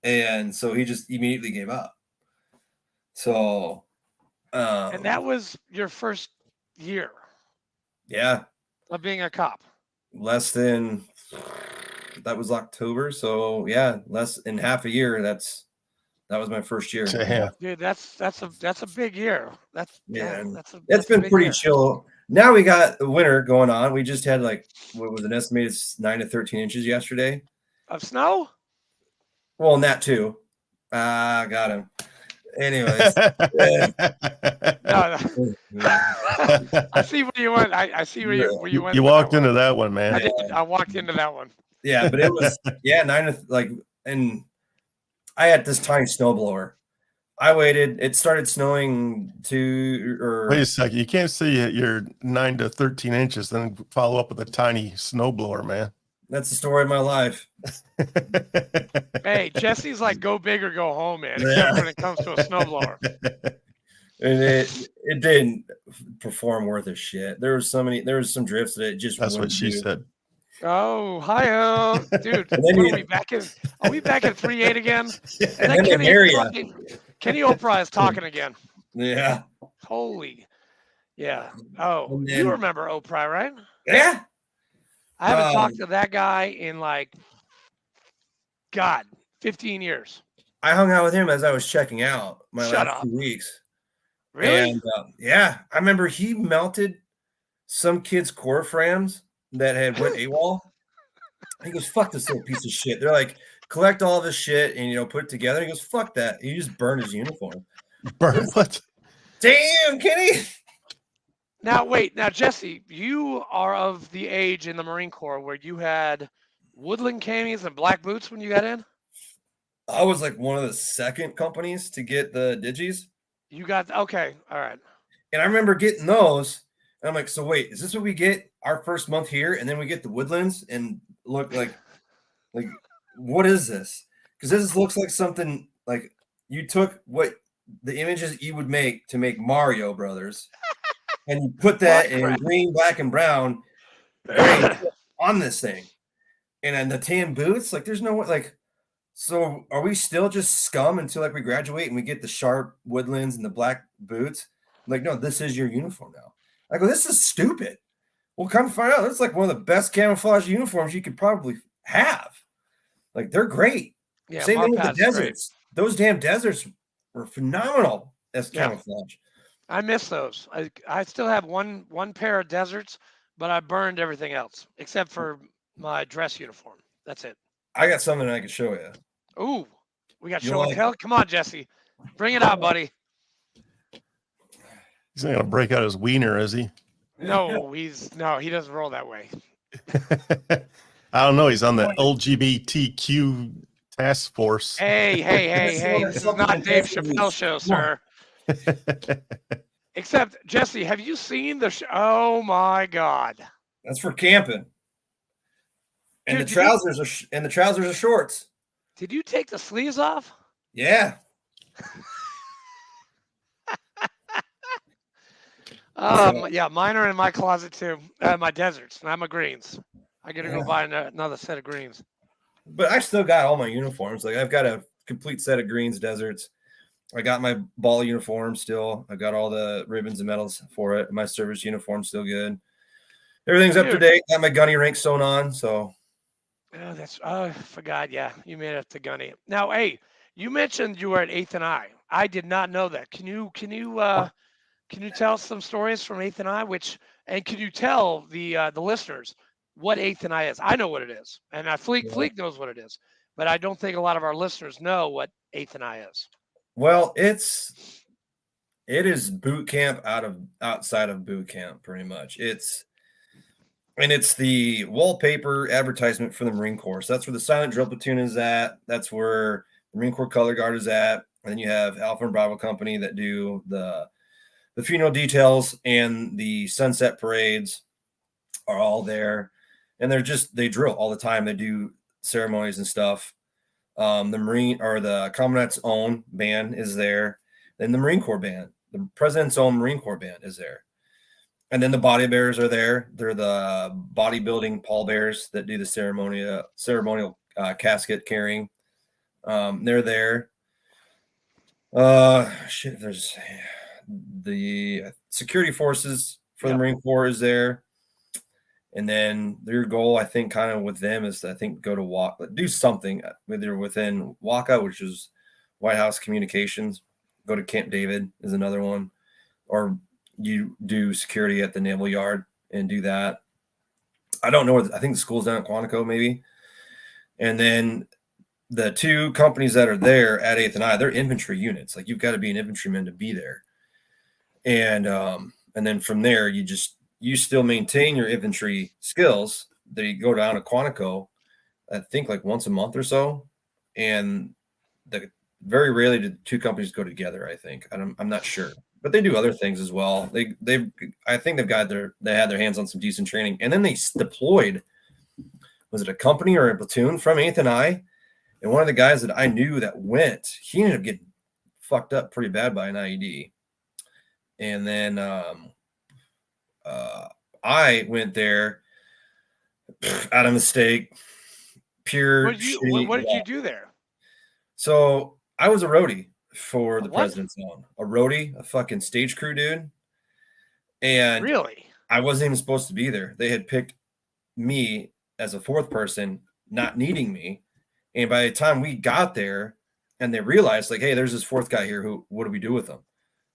And so he just immediately gave up. So, and that was your first year, yeah, of being a cop. That was October. So yeah, less than half a year. That was my first year. Damn. Dude, that's a big year. That's been pretty chill. Now we got the winter going on. We just had what was an estimated 9 to 13 inches yesterday of snow. Well, and that too. Got him. Anyways, no. I see where you went. I see where you went. You walked into that one, man. I did. I walked into that one. Yeah, but it was 9 to and I had this tiny snowblower, I waited. It started snowing Wait a second. You can't say you're 9 to 13 inches, then follow up with a tiny snowblower, man. That's the story of my life. Hey, Jesse's like go big or go home, man. Yeah. Except when it comes to a snowblower. And it didn't perform worth a shit. There was some drifts that it just That's what wouldn't she do. said. Oh, hi, dude. And then What you- are we back in? Are we back at 3.8 again? And then they marry you. Kenny Oprah is talking again. Yeah. Holy, yeah. Oh, And you then- remember Oprah, right? Yeah. I haven't talked to that guy in like, God, 15 years. I hung out with him as I was checking out my Shut last up. 2 weeks. Really? And yeah, I remember he melted some kid's core frames that had went AWOL. He goes, fuck this little piece of shit. They're like, collect all this shit and, put it together. He goes, fuck that. He just burned his uniform. Burn what? Damn, Kenny. Now, wait. Now, Jesse, you are of the age in the Marine Corps where you had woodland camis and black boots when you got in? I was like one of the second companies to get the digis. You got, okay. All right. And I remember getting those. And I'm like, so wait, is this what we get our first month here? And then we get the woodlands and look like what is this? Because this looks like something like you took what the images you would make to make Mario Brothers and you put that in green, black, and brown on this thing. And then the tan boots, like there's no like, so are we still just scum until like we graduate and we get the sharp woodlands and the black boots? I'm like, no, this is your uniform now. I go, this is stupid. We'll come find out. It's like one of the best camouflage uniforms you could probably have. Like they're great. Yeah, Same thing with the Marpat's great. deserts. Those damn deserts were phenomenal as camouflage. I miss those. I still have one pair of deserts, but I burned everything else except for my dress uniform. That's it. I got something I can show you. Ooh, we got You show and like tell. Come on, Jesse, bring it out, buddy. He's not gonna break out his wiener, is he? No, he doesn't roll that way. I don't know. He's on the LGBTQ task force. Hey, this is not Dave Chappelle show, sir. Except Jesse, have you seen the? Oh my God! That's for camping. And Dude, the trousers are shorts. Did you take the sleeves off? Yeah. Yeah, mine are in my closet too. My deserts, not my greens. I gotta go buy another set of greens. But I still got all my uniforms. Like I've got a complete set of greens deserts. I got my ball uniform still. I got all the ribbons and medals for it. My service uniform's still good. Everything's up to date. Got my gunny rank sewn on. So I forgot. Yeah, you made it to Gunny. Now, hey, you mentioned you were at 8th and I. I did not know that. Can you tell us some stories from 8th and I? And can you tell the listeners what 8th and I is? I know what it is, and Fleek knows what it is, but I don't think a lot of our listeners know what 8th and I is. Well, it is boot camp outside of boot camp, pretty much. It's the wallpaper advertisement for the Marine Corps. So that's where the Silent Drill Platoon is at. That's where the Marine Corps Color Guard is at. And then you have Alpha and Bravo Company that do the funeral details and the sunset parades are all there. And they drill all the time. They do ceremonies and stuff. The Commandant's own band is there. Then the Marine Corps band, the President's own Marine Corps band is there. And then the body bearers are there. They're the bodybuilding pallbearers that do the ceremonial casket carrying. They're there. There's the security forces for the Marine Corps is there. And then their goal, I think, kind of with them is, go to Waka, do something either within Waka, which is White House Communications. Go to Camp David is another one, or you do security at the Naval Yard and do that. I don't know. I think the school's down at Quantico, maybe. And then the two companies that are there at 8th and I, they're infantry units. Like you've got to be an infantryman to be there. And then from there, you still maintain your infantry skills. They go down to Quantico, I think like once a month or so. And very rarely do two companies go together. I think I'm not sure, but they do other things as well. I think they had their hands on some decent training, and then they deployed. Was it a company or a platoon from 8th and I? And one of the guys that I knew that went, he ended up getting fucked up pretty bad by an IED. And then I went there out of mistake, pure. What did you do there? So I was a roadie for the what? President's Zone. A roadie, a fucking stage crew dude. And really, I wasn't even supposed to be there. They had picked me as a fourth person, not needing me. And by the time we got there and they realized, like, hey, there's this fourth guy here, what do we do with him?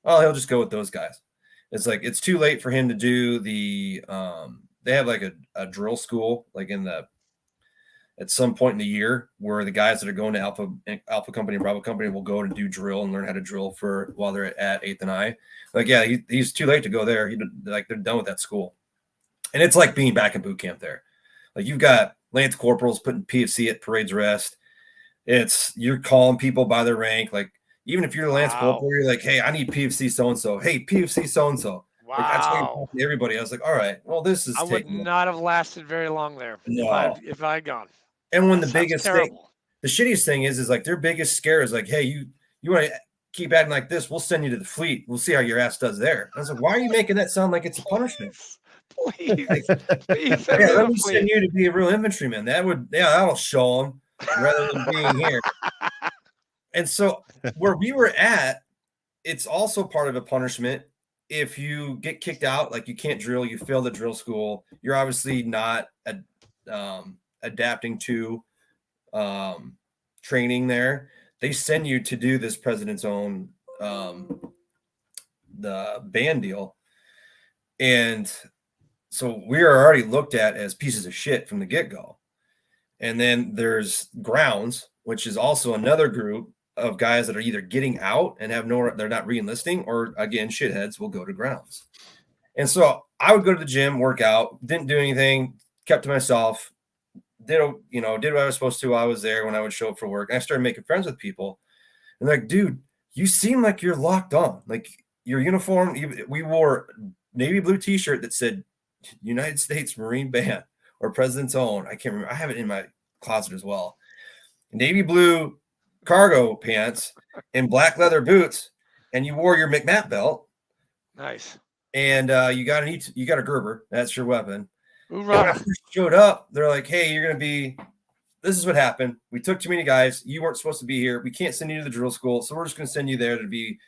Oh, he'll just go with those guys. It's like, it's too late for him to do the, they have like a drill school, like at some point in the year where the guys that are going to Alpha Company and Bravo Company will go to do drill and learn how to drill while they're at 8th and I. Like, yeah, he's too late to go there. They're done with that school. And it's like being back in boot camp there. Like, you've got Lance Corporals putting PFC at Parade's Rest. You're calling people by their rank. Like, even if you're the Lance Corporal, you're like, hey, I need PFC so-and-so. Hey, PFC so-and-so. Wow. Like, that's how you everybody. I was like, all right, well, this is. I would not have lasted very long there if I had gone. And when that the biggest thing, the shittiest thing is like their biggest scare is like, hey, you want to keep acting like this? We'll send you to the fleet. We'll see how your ass does there. I was like, why are you making that sound like it's a punishment? Please, please. Yeah, let me send you to be a real infantryman. That'll show them rather than being here. And so where we were at, it's also part of a punishment. If you get kicked out, like you can't drill, you fail the drill school, you're obviously not adapting to training there. They send you to do this President's Own the band deal. And so we are already looked at as pieces of shit from the get-go. And then there's grounds, which is also another group of guys that are either getting out and they're not re-enlisting, or again, shitheads will go to grounds. And so I would go to the gym, work out, didn't do anything, kept to myself, did what I was supposed to while I was there when I would show up for work. And I started making friends with people. And they're like, dude, you seem like you're locked on. Like your uniform, we wore navy blue t-shirt that said United States Marine Band or President's Own. I can't remember. I have it in my closet as well. Navy blue cargo pants and black leather boots, and you wore your McMap belt. Nice. And you got a Gerber. That's your weapon. When I first showed up, they're like, hey, this is what happened. We took too many guys. You weren't supposed to be here. We can't send you to the drill school, so we're just going to send you there to be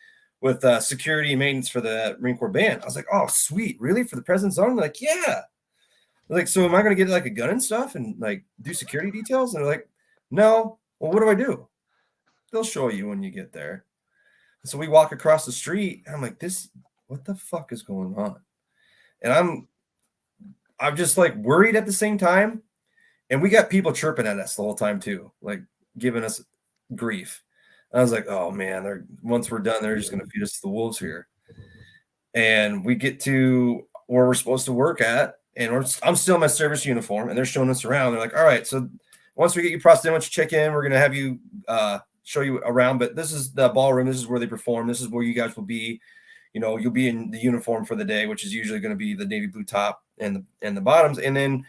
with security and maintenance for the Marine Corps band. I was like, oh, sweet. Really? For the President's Zone? They're like, yeah. Like, so am I going to get like a gun and stuff and like do security details? And they're like, no. Well, what do I do? They'll show you when you get there. So we walk across the street, and I'm like, what the fuck is going on? And I'm just like worried at the same time. And we got people chirping at us the whole time too, like giving us grief. And I was like, oh man, once we're done, they're just going to feed us to the wolves here. And we get to where we're supposed to work at, and I'm still in my service uniform, and they're showing us around. They're like, all right, so once we get you processed in, once you check in, we're going to have you show you around, but this is the ballroom. This is where they perform. This is where you guys will be. You'll be in the uniform for the day, which is usually going to be the navy blue top and the bottoms. And then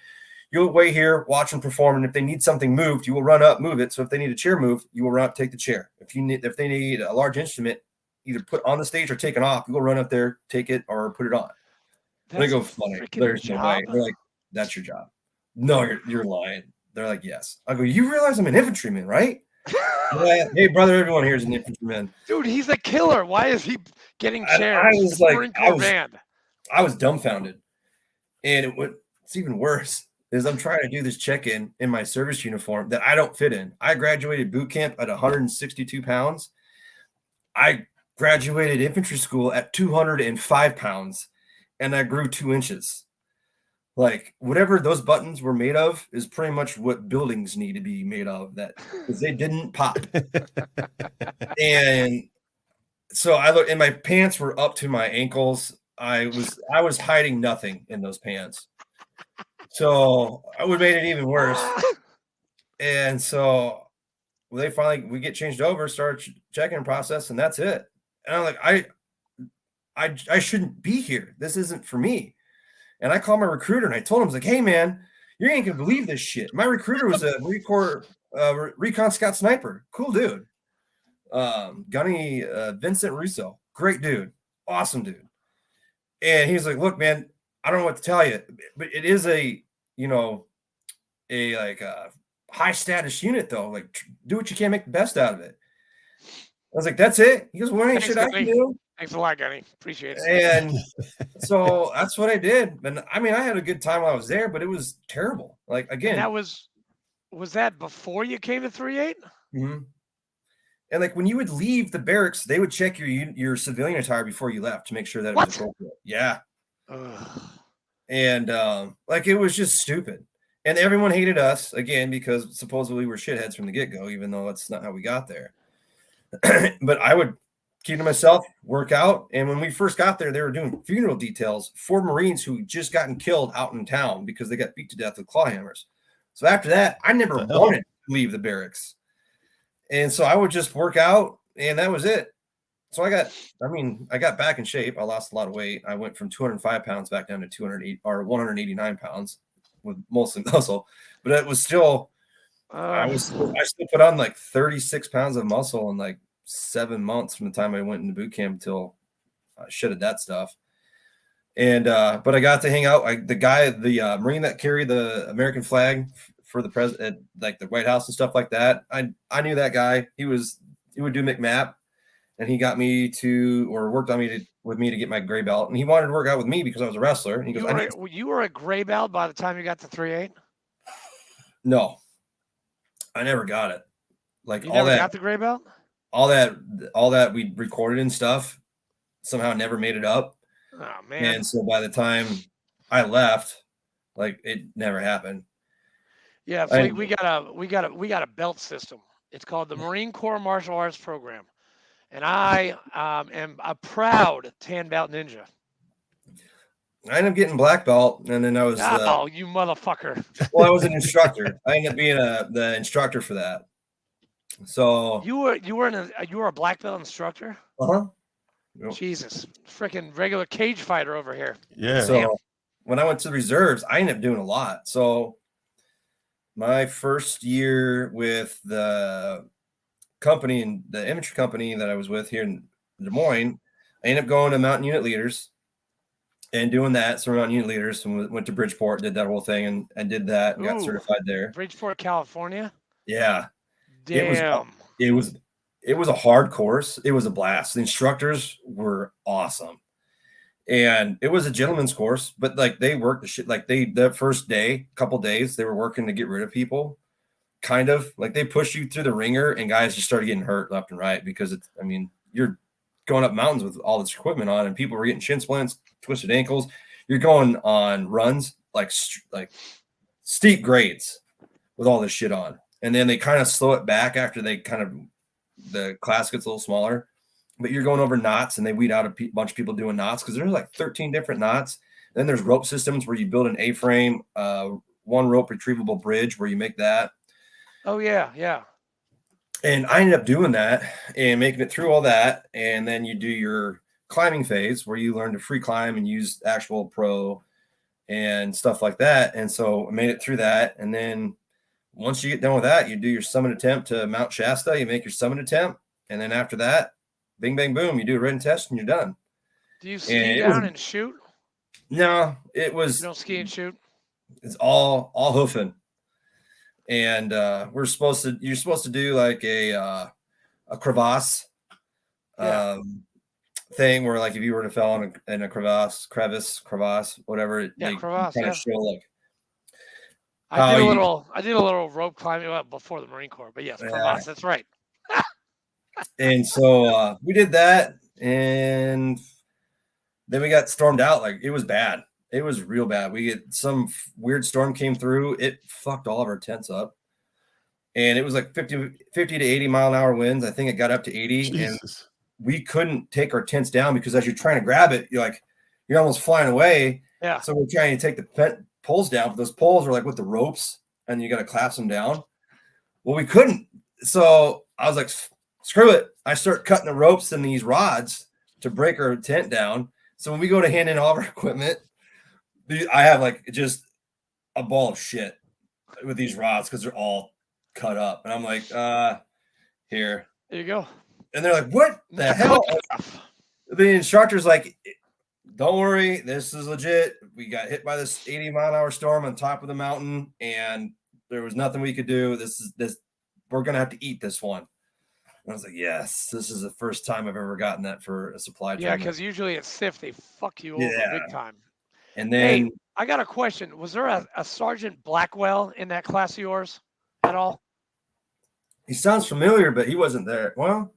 you'll wait here, watch them perform. And if they need something moved, you will run up, move it. So if they need a chair moved, you will run up, take the chair. If they need a large instrument, either put on the stage or taken off, you will run up there, take it, or put it on. They go, funny. There's no way. They're like, that's your job. No, you're lying. They're like, yes. I go, you realize I'm an infantryman, right? Hey, brother, everyone here is an infantryman. Dude, he's a killer. Why is he getting chairs? I was like, I was dumbfounded. And it's even worse is I'm trying to do this check-in in my service uniform that I don't fit in. I graduated boot camp at 162 pounds. I graduated infantry school at 205 pounds, and I grew 2 inches. Like whatever those buttons were made of is pretty much what buildings need to be made of, because they didn't pop. And so I looked, and my pants were up to my ankles. I was hiding nothing in those pants. So I would have made it even worse. And so we get changed over, start checking process, and that's it. And I'm like, I shouldn't be here. This isn't for me. And I called my recruiter and I told him, I was like, hey man, you ain't gonna believe this shit. My recruiter was a Marine Corps recon scout sniper. Cool dude. Gunny Vincent Russo. Great dude. Awesome dude. And he's like, look, man, I don't know what to tell you, but it is a high status unit though. Like, do what you can, make the best out of it. I was like, that's it. He goes, well, ain't shit I can do. Thanks a lot, Gunny. Appreciate it. And so that's what I did. And I mean, I had a good time while I was there, but it was terrible. Like, again, and that was that before you came to 3-8? Mm-hmm. And like when you would leave the barracks, they would check your civilian attire before you left to make sure that it was appropriate. Yeah. And like it was just stupid. And everyone hated us again because supposedly we were shitheads from the get-go, even though that's not how we got there. But I would keep to myself, work out. And when we first got there, they were doing funeral details for Marines who just gotten killed out in town because they got beat to death with claw hammers. So after that, I never wanted to leave the barracks. And so I would just work out, and that was it. So I got back in shape. I lost a lot of weight. I went from 205 pounds back down to 208 or 189 pounds with mostly muscle, but it was still, I still put on like 36 pounds of muscle in like 7 months from the time I went into boot camp until I shedded that stuff. And, but I got to hang out. The Marine that carried the American flag for the president, like the White House and stuff like that. I knew that guy. He would do McMap, and he got me worked on with me to get my gray belt. And he wanted to work out with me because I was a wrestler. And he goes, you were a gray belt by the time you got to 3-8? No, I never got it. Like you never got the gray belt? All that we recorded and stuff somehow never made it up. Oh man. And so by the time I left, like it never happened. Yeah, so we got a belt system. It's called the Marine Corps Martial Arts Program, and I am a proud tan belt ninja. I ended up getting black belt, and then I was you motherfucker. Well, I was an instructor. I ended up being the instructor for that. So you were a black belt instructor? Uh-huh. Yep. Jesus, freaking regular cage fighter over here. Yeah. So when I went to the reserves, I ended up doing a lot. So my first year with the company and the infantry company that I was with here in Des Moines, I ended up going to Mountain Unit Leaders and doing that. So Mountain Unit Leaders, and went to Bridgeport, did that whole thing and did that and got certified there. Bridgeport, California? Yeah. Damn. It was a hard course. It was a blast. The instructors were awesome. And it was a gentleman's course, but like they worked the shit. Like the first couple days, they were working to get rid of people. Kind of like they pushed you through the ringer, and guys just started getting hurt left and right because you're going up mountains with all this equipment on, and people were getting shin splints, twisted ankles. You're going on runs like steep grades with all this shit on. And then they kind of slow it back after the class gets a little smaller. But you're going over knots, and they weed out a bunch of people doing knots because there's like 13 different knots. Then there's rope systems where you build an A-frame, one rope retrievable bridge where you make that. Oh, yeah, yeah. And I ended up doing that and making it through all that. And then you do your climbing phase where you learn to free climb and use actual pro and stuff like that. And so I made it through that. And then once you get done with that, you do your summit attempt to Mount Shasta. You make your summit attempt. And then after that, bing, bang, boom, you do a written test and you're done. Do you ski down and shoot? No, it was. You don't ski and shoot? It's all hoofing. And you're supposed to do like a crevasse thing where like if you were to fall in a crevasse, whatever. Yeah, crevasse. Yeah. Show like. I did a little rope climbing before the Marine Corps, but yes, crevasse. That's right. And so we did that, and then we got stormed out. Like it was bad. It was real bad. We get some weird storm came through. It fucked all of our tents up, and it was like 50 to 80 mile an hour winds. I think it got up to 80, Jesus. And we couldn't take our tents down because as you're trying to grab it, you're almost flying away. Yeah. So we're trying to take the poles down, but those poles are like with the ropes, and you got to clasp them down. Well, we couldn't. So I was like, screw it. I start cutting the ropes and these rods to break our tent down. So when we go to hand in all of our equipment, I have like just a ball of shit with these rods because they're all cut up. And I'm like, here. There you go. And they're like, what the hell? The instructor's like, don't worry, this is legit. We got hit by this 80-mile-an-hour storm on top of the mountain, and there was nothing we could do. We're gonna have to eat this one. And I was like, yes, this is the first time I've ever gotten that for a supply Yeah, because usually at SIF they fuck you over big time. And then hey, I got a question. Was there a Sergeant Blackwell in that class of yours at all? He sounds familiar, but he wasn't there. Well,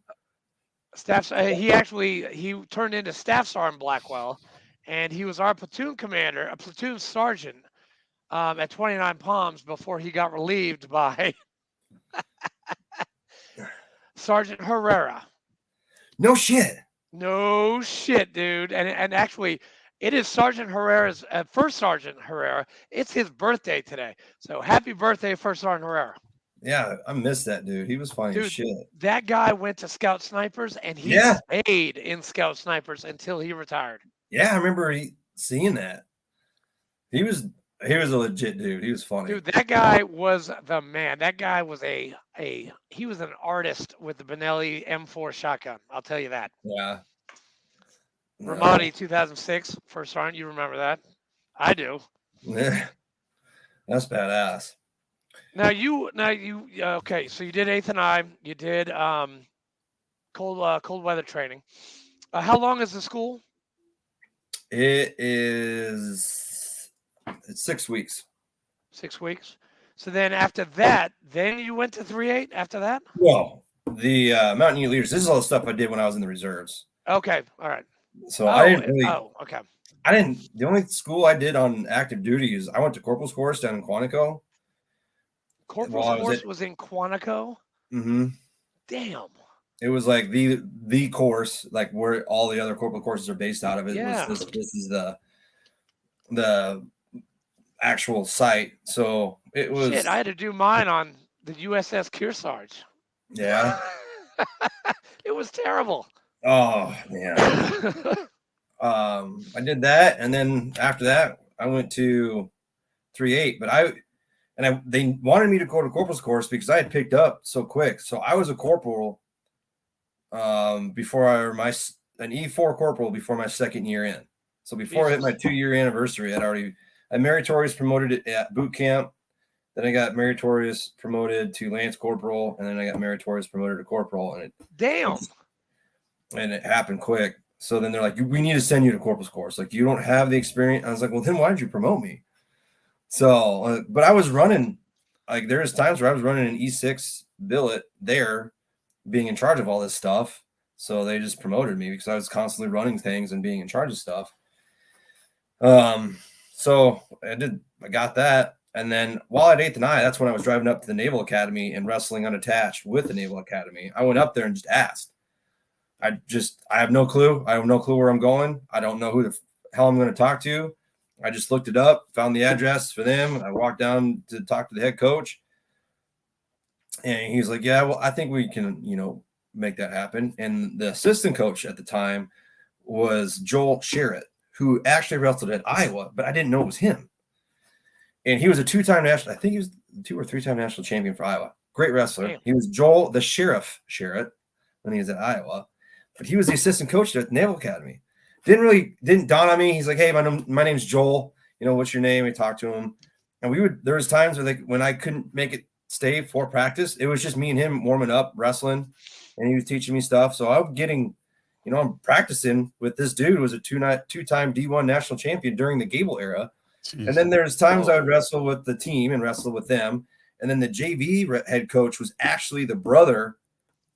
Staff. He turned into Staff Sergeant Blackwell, and he was our platoon commander, a platoon sergeant at 29 Palms before he got relieved by Sergeant Herrera. No shit. No shit, dude. And actually, it is Sergeant Herrera's First Sergeant Herrera. It's his birthday today. So happy birthday, First Sergeant Herrera. Yeah, I missed that dude. He was funny as shit. That guy went to Scout Snipers and he stayed in Scout Snipers until he retired. Yeah, I remember seeing that. He was a legit dude. He was funny. Dude, that guy was the man. That guy was he was an artist with the Benelli M4 shotgun. I'll tell you that. Yeah. Ramadi 2006, First Sergeant. You remember that? I do. Yeah. That's badass. Now you okay? So you did 8th and I. You did cold weather training. How long is the school? It's 6 weeks. 6 weeks. So then after that, then you went to 3-8 after that? Well, the Mountain Youth Leaders, this is all the stuff I did when I was in the reserves. Okay. All right. So I didn't really. Oh, okay. The only school I did on active duty is I went to Corporal's course down in Quantico. Corporal's course was in Quantico? Mm-hmm. Damn. It was like the course, like where all the other corporal courses are based out of. It was this is the actual site. So it was. Shit, I had to do mine on the USS Kearsarge. Yeah. It was terrible. Oh yeah. I did that, and then after that, I went to 3-8. But they wanted me to go to corporal's course because I had picked up so quick. So I was a corporal before an E4 corporal before my second year in. So before I hit my 2-year anniversary, I meritorious promoted at boot camp. Then I got meritorious promoted to Lance Corporal, and then I got meritorious promoted to Corporal. And it happened quick. So then they're like, we need to send you to Corporal's course. Like, you don't have the experience. I was like, well, then why did you promote me? So, but I was running, like, there's times where I was running an E6 billet there, being in charge of all this stuff. So they just promoted me because I was constantly running things and being in charge of stuff. So I got that. And then while at 8th and I, that's when I was driving up to the Naval Academy and wrestling unattached with the Naval Academy. I went up there and just asked. I have no clue. I have no clue where I'm going. I don't know who the hell I'm going to talk to. I just looked it up, found the address for them. I walked down to talk to the head coach. And he's like, yeah, well, I think we can, make that happen. And the assistant coach at the time was Joel Sherritt, who actually wrestled at Iowa, but I didn't know it was him. And he was a 2-time national, I think he was 2 or 3-time national champion for Iowa. Great wrestler. Damn. He was Joel, the Sheriff Sherritt, when he was at Iowa. But he was the assistant coach at the Naval Academy. Didn't dawn on me. He's like, hey, my name's Joel. What's your name? We talked to him. And there was times where when I couldn't make it stay for practice, it was just me and him warming up, wrestling. And he was teaching me stuff. So I'm getting, I'm practicing with this dude who was a 2-time D1 national champion during the Gable era. Jeez. And then there's times I would wrestle with the team and wrestle with them. And then the JV head coach was actually the brother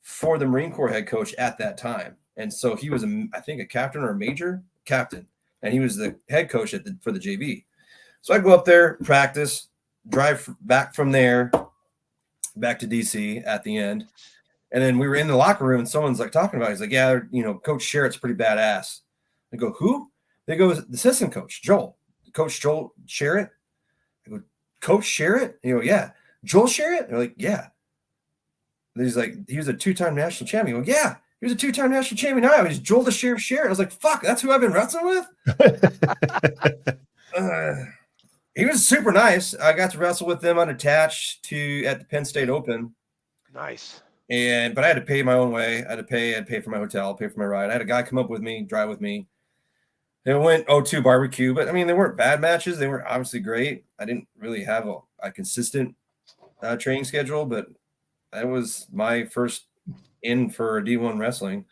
for the Marine Corps head coach at that time. And so he was, I think, a captain or a major captain. And he was the head coach for the JV. So I go up there, practice, drive back from there, back to DC at the end. And then we were in the locker room and someone's like talking about it. He's like, yeah, Coach Sherritt's pretty badass. I go, who? They go, the assistant coach, Joel. Coach Joel Sherritt? I go, Coach Sherritt? They go, yeah. Joel Sherritt? They're like, yeah. he's like, he was a 2-time national champion. Well, yeah, he was a 2-time national champion. Now he's Joel the Sheriff Sherritt. I was like, fuck, that's who I've been wrestling with. He was super nice. I got to wrestle with them unattached at the Penn State Open. Nice. But I had to pay my own way. I had to pay for my hotel, pay for my ride. I had a guy come up with me, drive with me. It went 0-2 barbecue, but I mean, they weren't bad matches. They were obviously great. I didn't really have a consistent training schedule, but that was my first in for D1 wrestling.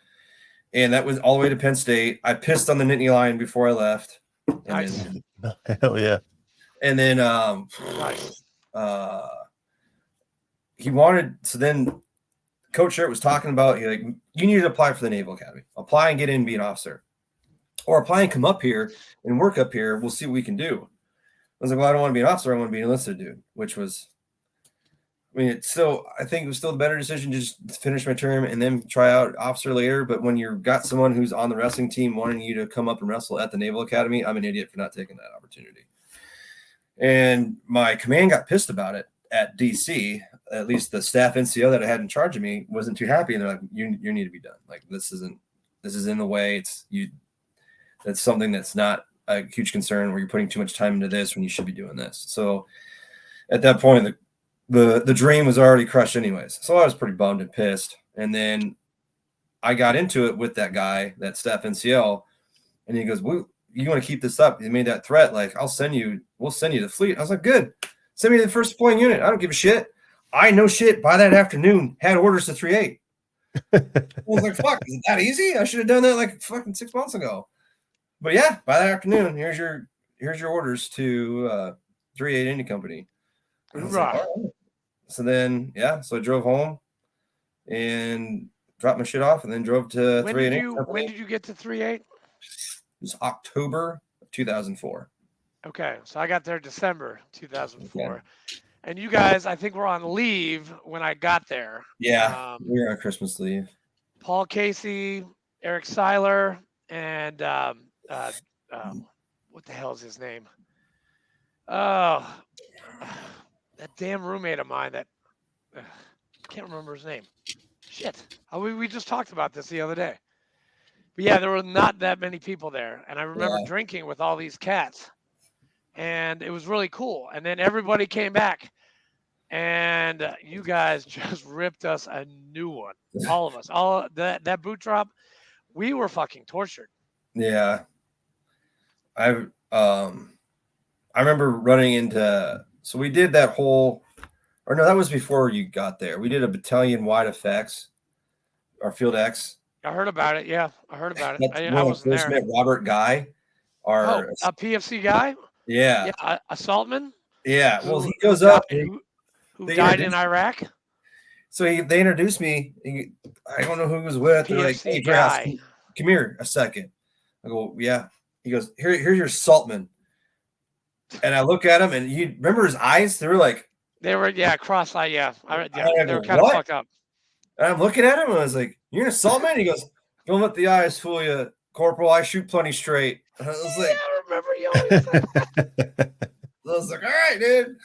And that was all the way to Penn State. I pissed on the Nittany Lion before I left. Nice. Hell yeah. And then Nice. he wanted, so then Coach Sherritt was talking about, like, you need to apply for the Naval Academy. Apply and get in and be an officer. Or apply and come up here and work up here. We'll see what we can do. I was like, well, I don't want to be an officer. I want to be an enlisted dude, which was, I mean, I think it was still the better decision to just finish my term and then try out officer later. But when you've got someone who's on the wrestling team wanting you to come up and wrestle at the Naval Academy, I'm an idiot for not taking that opportunity. And my command got pissed about it at DC. At least the staff NCO that I had in charge of me wasn't too happy. And they're like, you need to be done. Like, this is in the way. That's something that's not a huge concern where you're putting too much time into this when you should be doing this. So at that point, the dream was already crushed anyways. So I was pretty bummed and pissed. And then I got into it with that guy, that staff NCO, and he goes, well, you want to keep this up? He made that threat. Like, we'll send you the fleet. I was like, good. Send me to the first deploying unit. I don't give a shit. I know shit by that afternoon had orders to 3-8. I was like, fuck, is it that easy? I should have done that like fucking 6 months ago. But yeah, by that afternoon, here's your orders to 3-8 Indy Company. Right. So then, so I drove home and dropped my shit off and then drove to 3-8 Indy Company. When did you get to 3-8? It was October of 2004. Okay, so I got there December 2004. Okay. And you guys, I think, were on leave when I got there. Yeah, we were on Christmas leave. Paul Casey, Eric Seiler, and what the hell is his name? Oh, that damn roommate of mine that I can't remember his name. Shit. We just talked about this the other day. But yeah, there were not that many people there. And I remember drinking with all these cats. And it was really cool. And then everybody came back. And you guys just ripped us a new one. All of us. All that boot drop, we were fucking tortured. Yeah. I remember running into, so we did that whole, or no, that was before you got there. We did a battalion-wide effects, our Field X. I heard about it. Yeah, I heard about it. I wasn't there. Met Robert Guy, a PFC guy. Yeah, assaultman. Yeah, well, he goes up. Who died in Iraq? So they introduced me. I don't know who he was with. They're like, "Hey, Drahos, come here a second." I go, "Yeah." He goes, "Here's your saltman." And I look at him, and you remember his eyes? They were cross-eyed. Yeah, they were kind of fucked up. And I'm looking at him, and I was like, "You're an assault man?" He goes, "Don't let the eyes fool you, Corporal. I shoot plenty straight." And I was like, I remember you always said that. I was like, "All right, dude,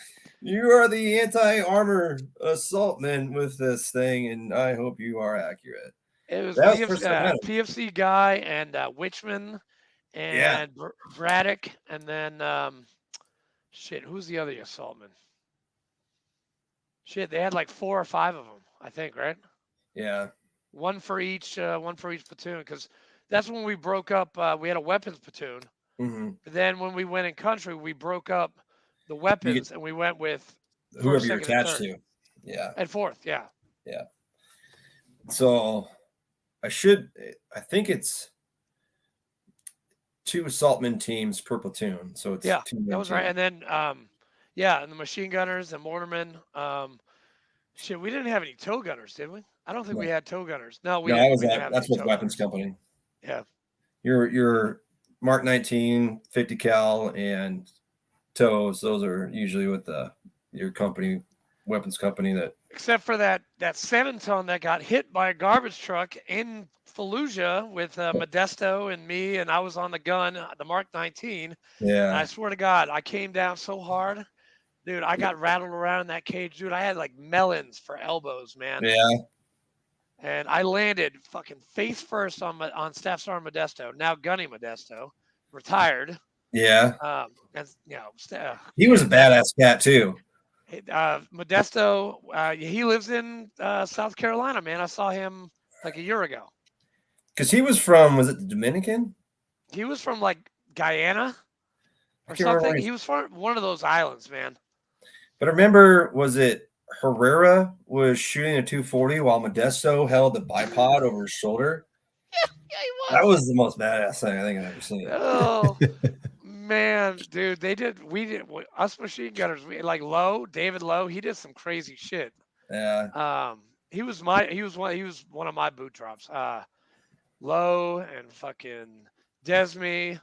you are the anti-armor assaultman with this thing, and I hope you are accurate." It was PFC guy and Witchman and Braddock, and then who's the other assaultman? Shit, they had like 4 or 5 of them, I think, right? Yeah. One for each platoon, because that's when we broke up. We had a weapons platoon. Mm-hmm. But then when we went in country, we broke up the weapons and we went with whoever you're attached to. Yeah. And 4th, yeah. Yeah. So I think it's 2 assaultmen teams per platoon. So it's 2 that was right. And then and the machine gunners and mortarmen. We didn't have any tow gunners, did we? I don't think we had tow gunners. No, that's with weapons company. Yeah. Your Mark 19, 50 cal, and tows. Those are usually with your company, weapons company. That except for that 7-ton that got hit by a garbage truck in Fallujah with Modesto and me, and I was on the gun, the Mark 19. Yeah. And I swear to God, I came down so hard. Dude, I got rattled around in that cage, dude. I had like melons for elbows, man. Yeah. And I landed fucking face first on Staff Sergeant Modesto, now Gunny Modesto, retired. Yeah. And you know, He was a badass cat too. Modesto, he lives in South Carolina, man. I saw him like a year ago. Because he was from, was it the Dominican? He was from like Guyana or can't remember something. where He was from one of those islands, man. But I remember, was it Herrera was shooting a 240 while Modesto held the bipod over his shoulder? Yeah, he was. That was the most badass thing I think I've ever seen. Oh man, dude, we did us machine gunners. Like David Lowe, he did some crazy shit. Yeah. He was one of my boot drops. Lowe and fucking Desme.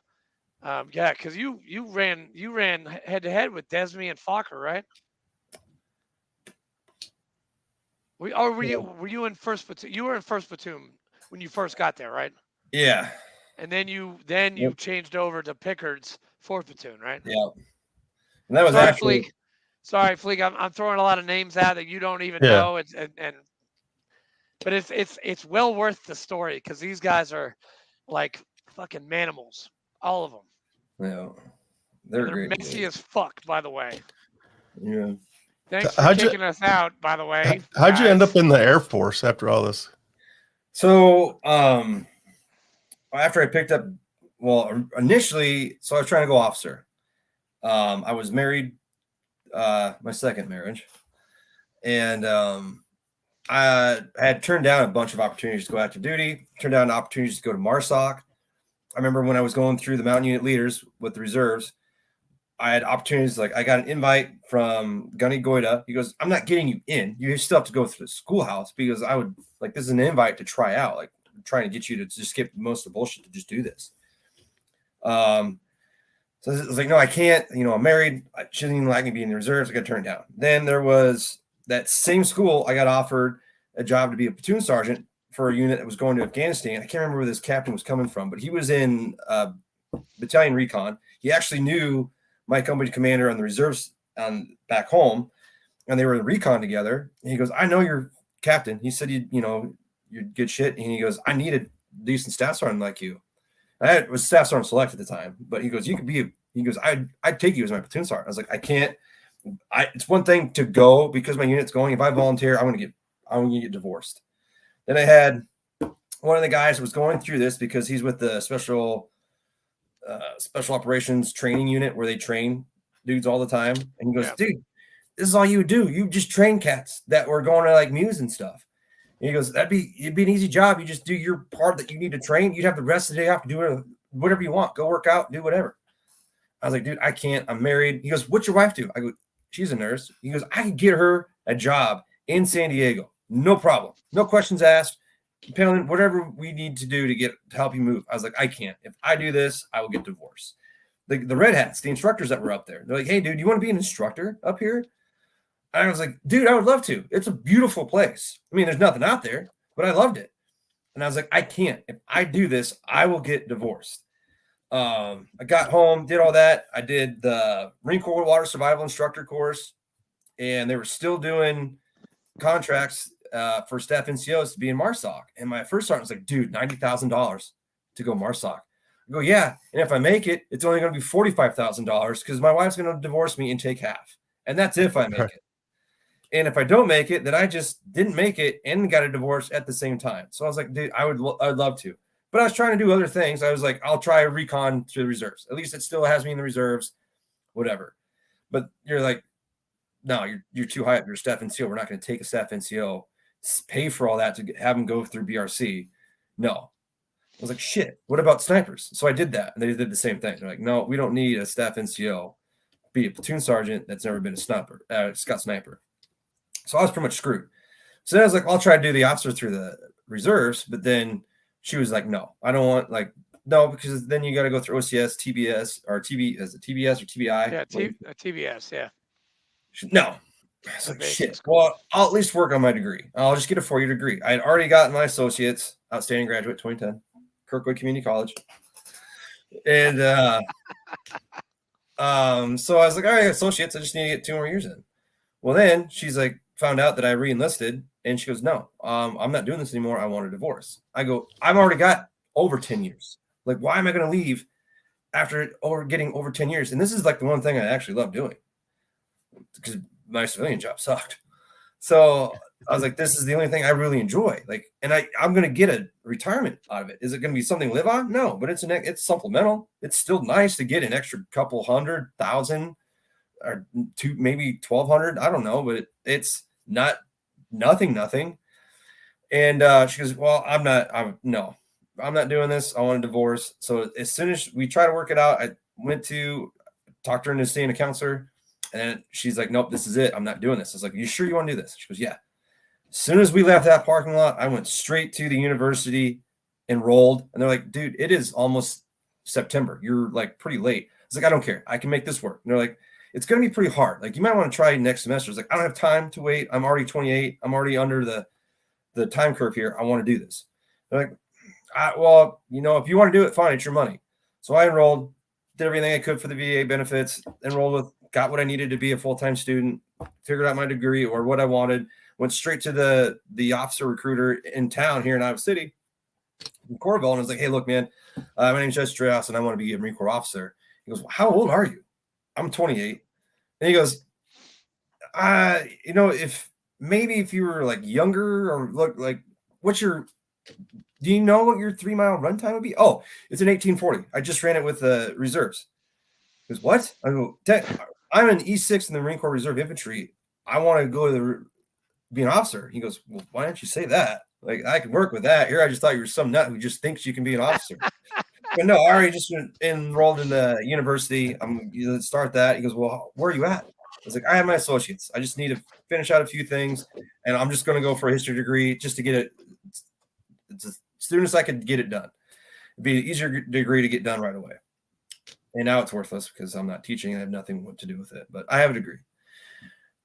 Yeah, because you ran head to head with Desme and Fokker, right? Were you in first platoon? You were in first platoon when you first got there, right? Yeah. And then you changed over to Pickard's fourth platoon, right? Yeah. And that was Sorry, Fleek. I'm throwing a lot of names out that you don't even know. But it's well worth the story because these guys are like fucking manimals, all of them. Yeah. They're great. Messy as fuck, by the way. Yeah. Thanks for kicking us out, by the way. How'd you end up in the Air Force after all this? So, after I picked up, initially, so I was trying to go officer. I was married, my second marriage, and I had turned down a bunch of opportunities to go active duty, turned down opportunities to go to MARSOC. I remember when I was going through the mountain unit leaders with the reserves, I had opportunities, like I got an invite from Gunny Goida. He goes, I'm not getting you in. You still have to go through the schoolhouse because I would like, this is an invite to try out. Like I'm trying to get you to just skip most of the bullshit to just do this. So I was like, no, I can't, I'm married. I shouldn't even like me being in the reserves. I got turned down. Then there was that same school. I got offered a job to be a platoon sergeant for a unit that was going to Afghanistan. I can't remember where this captain was coming from, but he was in battalion recon. He actually knew my company commander on the reserves back home, and they were in recon together. And he goes, I know you're captain. He said, you're good shit. And he goes, I need a decent staff sergeant like you. I was staff sergeant select at the time, but he goes, you could be, I'd take you as my platoon sergeant. I was like, I can't, it's one thing to go because my unit's going. If I volunteer, I'm going to get divorced. Then I had one of the guys who was going through this because he's with the special operations training unit where they train dudes all the time. And he goes, dude, this is all you would do. You just train cats that were going to like Muse and stuff. And he goes, it'd be an easy job. You just do your part that you need to train. You'd have the rest of the day off to do whatever you want. Go work out, do whatever. I was like, dude, I can't. I'm married. He goes, what's your wife do? I go, she's a nurse. He goes, I could get her a job in San Diego. No problem. No questions asked. Depending on whatever we need to do to help you move. I was like, I can't. If I do this, I will get divorced. The red hats, the instructors that were up there, they're like, hey, dude, you want to be an instructor up here? And I was like, dude, I would love to. It's a beautiful place. I mean, there's nothing out there, but I loved it. And I was like, I can't. If I do this, I will get divorced. I got home, did all that. I did the Marine Corps Water Survival Instructor course, and they were still doing contracts for staff NCOs to be in MARSOC. And my first sergeant was like, dude, $90,000 to go MARSOC. I go, yeah. And if I make it, it's only going to be $45,000 because my wife's going to divorce me and take half. And that's if I make it. And if I don't make it, then I just didn't make it and got a divorce at the same time. So I was like, dude, I'd love to. But I was trying to do other things. I was like, I'll try recon to the reserves. At least it still has me in the reserves, whatever. But you're like, no, you're too high up. You're a staff NCO. We're not going to take a staff NCO, pay for all that to have them go through BRC. No. I was like, shit, what about snipers? So I did that. And they did the same thing. They're like, no, we don't need a staff NCO. Be a platoon sergeant that's never been a sniper, scout sniper. So I was pretty much screwed. So then I was like, I'll try to do the officer through the reserves. But then she was like, no, I don't want no, because then you got to go through OCS, TBS, or TB, is it TBS or TBI? Yeah, TBS, yeah. No. I was like, shit. Well, I'll at least work on my degree. I'll just get a 4-year degree. I had already gotten my associates, outstanding graduate, 2010, Kirkwood Community College. And So I was like, all right, associates, I just need to get 2 more years in. Well, then she's like, found out that I re-enlisted, and she goes, no, I'm not doing this anymore. I want a divorce. I go, I've already got over 10 years. Like, why am I going to leave after getting over 10 years? And this is like the one thing I actually love doing, because my civilian job sucked. So I was like, this is the only thing I really enjoy. Like, and I'm going to get a retirement out of it. Is it going to be something to live on? No, but it's supplemental. It's still nice to get an extra couple $100,000 or maybe 1,200. I don't know, but it's not nothing. And she goes, well, I'm not doing this. I want a divorce. So as soon as we try to work it out, I went to talk to her into seeing a counselor, and she's like, nope, this is it. I'm not doing this. I was like, you sure you want to do this? She goes, yeah. As soon as we left that parking lot, I went straight to the university, enrolled, and they're like, dude, it is almost September. You're like pretty late. I was like, I don't care. I can make this work. And they're like, it's going to be pretty hard. Like, you might want to try next semester. I was like, I don't have time to wait. I'm already 28. I'm already under the time curve here. I want to do this. They're like, well, if you want to do it, fine. It's your money. So I enrolled, did everything I could for the VA benefits, got what I needed to be a full-time student, figured out my degree or what I wanted, went straight to the officer recruiter in town here in Iowa City, in Corville, and I was like, hey, look, man, my name's Judge Drahos, and I want to be a Marine Corps officer. He goes, well, how old are you? I'm 28. And he goes, if you were like younger or look like, do you know what your 3-mile run time would be? Oh, it's an 1840. I just ran it with the reserves. He goes, what? I go, I'm an E6 in the Marine Corps Reserve Infantry. I want to go to be an officer. He goes, well, why don't you say that? Like, I can work with that. Here, I just thought you were some nut who just thinks you can be an officer. But no, I already just enrolled in the university. I'm going to start that. He goes, well, where are you at? I was like, I have my associates. I just need to finish out a few things, and I'm just going to go for a history degree just to get it. It's as soon as I could get it done. It'd be an easier degree to get done right away. And now it's worthless because I'm not teaching. I have nothing to do with it, but I have a degree.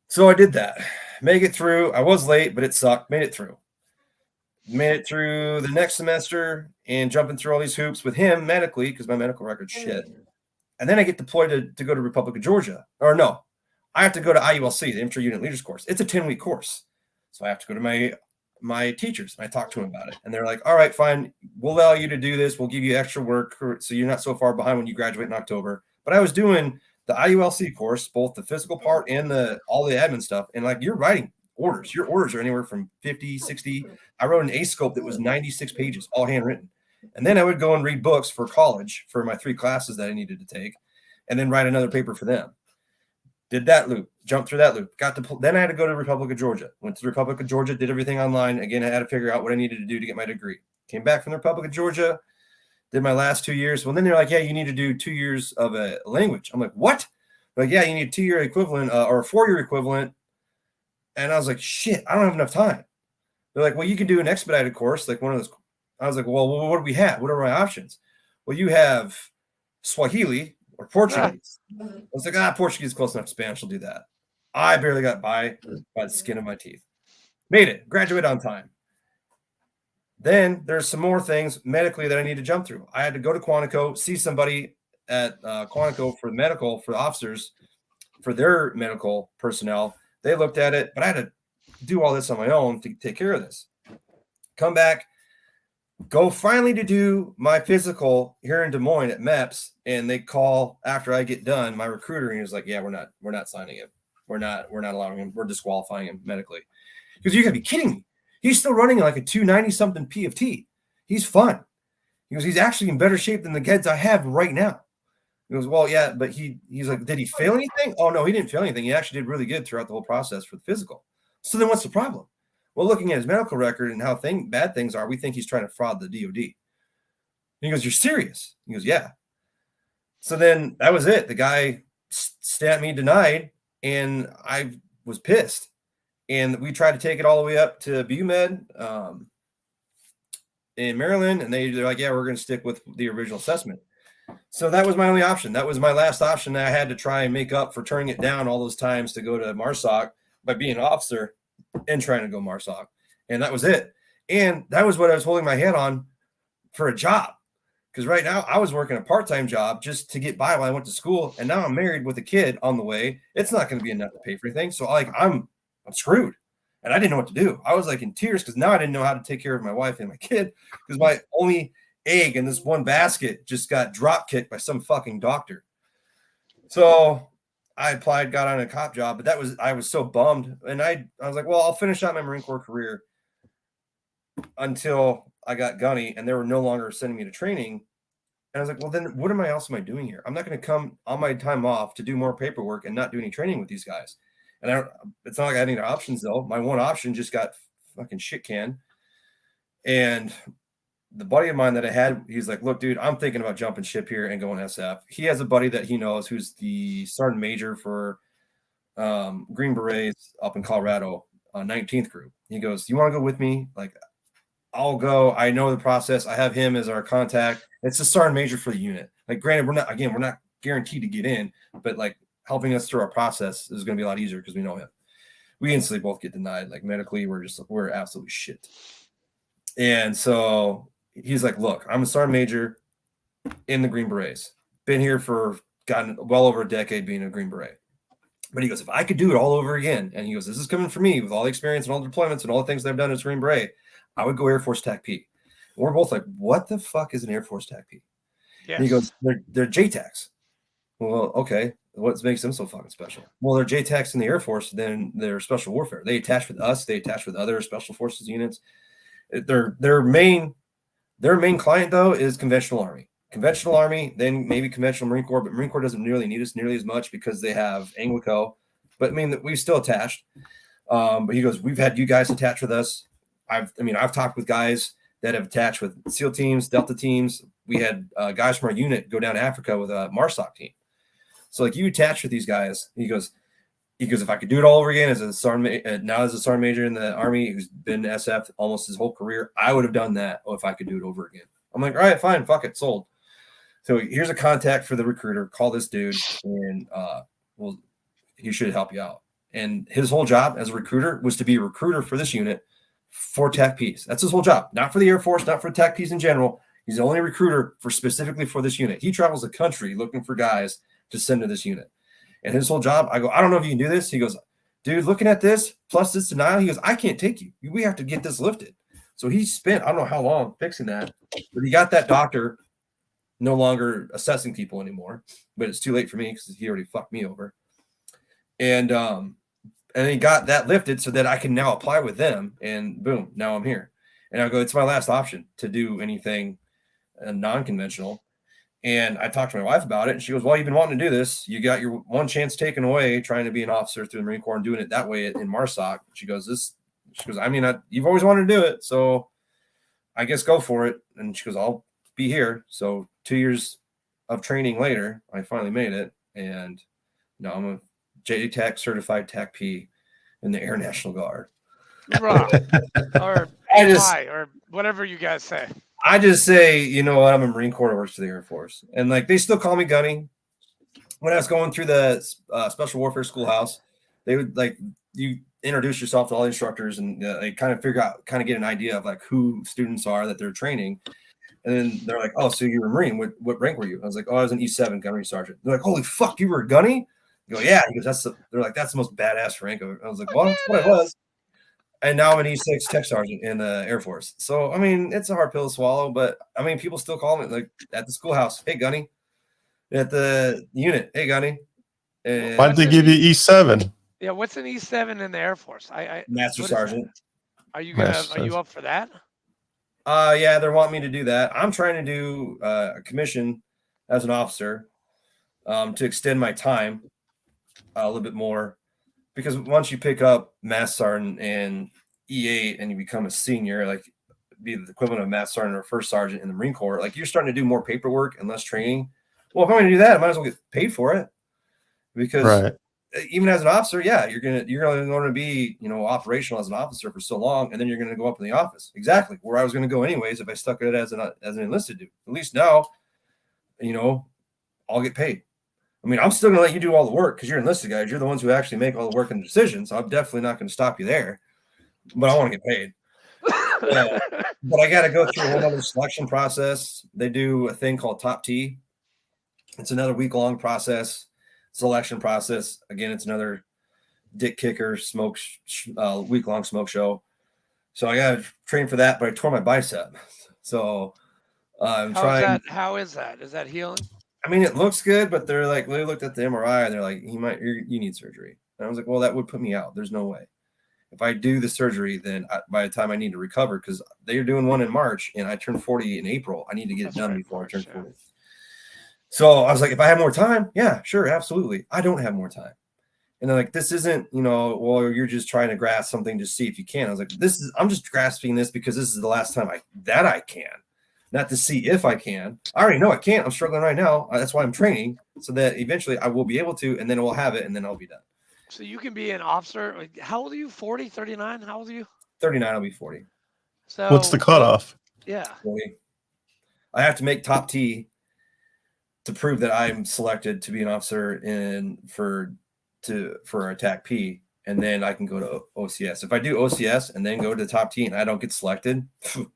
So I did that. Make it through. I was late, but it sucked. Made it through the next semester and jumping through all these hoops with him medically because my medical record's shit. And then I get deployed to go to Republic of Georgia. Or no, I have to go to IULC, the Infantry Unit Leaders course. It's a 10-week course. So I have to go to my teachers, and I talked to them about it. And they're like, all right, fine. We'll allow you to do this. We'll give you extra work so you're not so far behind when you graduate in October. But I was doing the IULC course, both the physical part and all the admin stuff. And like, you're writing orders. Your orders are anywhere from 50, 60. I wrote an A-scope that was 96 pages, all handwritten. And then I would go and read books for college for my 3 classes that I needed to take, and then write another paper for them. Did that loop, jumped through that loop, then I had to go to Republic of Georgia. Went to the Republic of Georgia, did everything online. Again, I had to figure out what I needed to do to get my degree. Came back from the Republic of Georgia, did my last 2 years. Well, then they're like, yeah, you need to do 2 years of a language. I'm like, what? They're like, yeah, you need a 2-year equivalent or a 4-year equivalent. And I was like, shit, I don't have enough time. They're like, well, you can do an expedited course, like one of those. I was like, well, what do we have? What are my options? Well, you have Swahili or Portuguese. I was like, Portuguese is close enough to Spanish. I'll do that. I barely got by the skin of my teeth. Made it. Graduate on time. Then there's some more things medically that I need to jump through. I had to go to Quantico, see somebody at Quantico for medical, for the officers, for their medical personnel. They looked at it, but I had to do all this on my own to take care of this. Come back, go finally to do my physical here in Des Moines at MEPS, and they call after I get done, my recruiter, and he was like, yeah, we're not signing him. We're not allowing him. We're disqualifying him medically. Because you gotta be kidding me. He's still running like a 290 something PFT. He's fun. He goes, he's actually in better shape than the kids I have right now. He goes, well, yeah, but he's like, did he fail anything? Oh no, he didn't fail anything. He actually did really good throughout the whole process for the physical. So then what's the problem? Well, looking at his medical record and how bad things are, we think he's trying to fraud the DOD. And he goes, you're serious? He goes, yeah. So then that was it. The guy stamped me denied, and I was pissed. And we tried to take it all the way up to BUMED in Maryland, and they're like, yeah, we're going to stick with the original assessment. So that was my only option. That was my last option that I had to try and make up for turning it down all those times to go to MARSOC by being an officer and trying to go MARSOC. And that was it. And that was what I was holding my head on for a job, Because right now I was working a part-time job just to get by while I went to school, and now I'm married with a kid on the way. It's not going to be enough to pay for anything. So like I'm screwed, and I didn't know what to do. I was like in tears because now I didn't know how to take care of my wife and my kid because my only egg in this one basket just got drop kicked by some fucking doctor. So I applied, got on a cop job, but I was so bummed, and I was like, well, I'll finish out my Marine Corps career until I got gunny, and they were no longer sending me to training. And I was like, well, then what else am I doing here? I'm not going to come on my time off to do more paperwork and not do any training with these guys. And it's not like I had any options though. My one option just got fucking shit canned. And the buddy of mine that I had, he's like, look, dude, I'm thinking about jumping ship here and going SF. He has a buddy that he knows who's the sergeant major for Green Berets up in Colorado, 19th group. He goes, you want to go with me? Like, I'll go. I know the process. I have him as our contact. It's the sergeant major for the unit. Like, granted, we're not guaranteed to get in, but like helping us through our process is going to be a lot easier because we know him. We instantly both get denied. Like medically, we're absolutely shit. And so he's like, look, I'm a sergeant major in the Green Berets. Been here for gotten well over a decade being a Green Beret. But he goes, if I could do it all over again, and he goes, this is coming from me with all the experience and all the deployments and all the things that I've done as Green Beret, I would go Air Force TACp. And we're both like, what the fuck is an Air Force TACp? Yes. And he goes, they're JTACs. Well, okay. What makes them so fucking special? Well, they're JTACs in the Air Force, then they're special warfare. They attach with us. They attach with other special forces units. Their main client, though, is conventional Army. Conventional Army, then maybe conventional Marine Corps, but Marine Corps doesn't really need us nearly as much because they have Anglico. But I mean, we still attached. But he goes, we've had you guys attach with us. I've talked with guys that have attached with SEAL teams, Delta teams. We had guys from our unit go down to Africa with a MARSOC team. So like you attach with these guys. He goes, if I could do it all over again as a sergeant, now as a sergeant major in the Army who's been SF almost his whole career, I would have done that if I could do it over again. I'm like, all right, fine, fuck it, sold. So here's a contact for the recruiter. Call this dude, and well, he should help you out. And his whole job as a recruiter was to be a recruiter for this unit for TACPs. That's his whole job. Not for the Air Force, not for TACPs in general. He's the only recruiter for specifically for this unit. He travels the country looking for guys to send to this unit. And his whole job, I go, I don't know if you can do this. He goes, dude, looking at this, plus this denial, he goes, I can't take you. We have to get this lifted. So he spent, I don't know how long fixing that, but he got that doctor no longer assessing people anymore. But it's too late for me because he already fucked me over. And he got that lifted so that I can now apply with them. And boom, now I'm here. And I go, it's my last option to do anything non-conventional. And I talked to my wife about it, and she goes, well, you've been wanting to do this. You got your one chance taken away trying to be an officer through the Marine Corps and doing it that way in MARSOC. She goes, you've always wanted to do it, so I guess go for it. And she goes, I'll be here. So 2 years of training later, I finally made it. And now I'm a JTAC certified TACp in the Air National Guard. Or or whatever you guys say. I just say, you know what, I'm a Marine Corps that works for the Air Force. And like, they still call me Gunny. When I was going through the Special Warfare Schoolhouse, they would like, you introduce yourself to all the instructors and they kind of get an idea of like who students are that they're training. And then they're like, oh, so you're a Marine. What rank were you? I was like, oh, I was an E7 gunnery sergeant. They're like, holy fuck, you were a gunny? I go, yeah. He goes, they're like, that's the most badass rank of it. I was like, well, that's what I was. And now I'm an E6 tech sergeant in the Air Force. So, I mean, it's a hard pill to swallow, but I mean, people still call me like at the schoolhouse, hey, Gunny. At the unit, hey, Gunny. Why did they give you E7? Yeah, what's an E7 in the Air Force? Master sergeant. Are you up for that? Yeah, they're wanting me to do that. I'm trying to do a commission as an officer to extend my time a little bit more. Because once you pick up Master Sergeant and E8 and you become a senior, like be the equivalent of Master Sergeant or First Sergeant in the Marine Corps, like you're starting to do more paperwork and less training. Well, if I'm going to do that, I might as well get paid for it. Because even as an officer, yeah, you're going to be, operational as an officer for so long, and then you're going to go up in the office. Exactly where I was going to go anyways if I stuck it as an enlisted dude. At least now, I'll get paid. I mean, I'm still going to let you do all the work because you're enlisted guys. You're the ones who actually make all the work and decisions. So I'm definitely not going to stop you there, but I want to get paid. But I got to go through a whole other selection process. They do a thing called TACp. It's another week-long process, selection process. Again, it's another dick kicker week-long smoke show. So I got to train for that, but I tore my bicep. So I'm trying. How is that? Is that healing? I mean, it looks good, but they're like, they looked at the MRI and they're like, you need surgery. And I was like, well, that would put me out. There's no way. If I do the surgery, then by the time I need to recover, because they're doing one in March and I turn 40 in April, I need to get it done before I turn 40. So I was like, if I have more time, yeah, sure, absolutely. I don't have more time. And they're like, this isn't, well, you're just trying to grasp something to see if you can. I was like, I'm just grasping this because this is the last time I can. Not to see if I can. I already know I can't. I'm struggling right now. That's why I'm training, so that eventually I will be able to, and then we'll have it, and then I'll be done. So you can be an officer. How old are you? 40, 39? How old are you? 39, I'll be 40. So what's the cutoff? Yeah. 40. I have to make top T to prove that I'm selected to be an officer for a TACp, and then I can go to OCS. If I do OCS and then go to the top T and I don't get selected,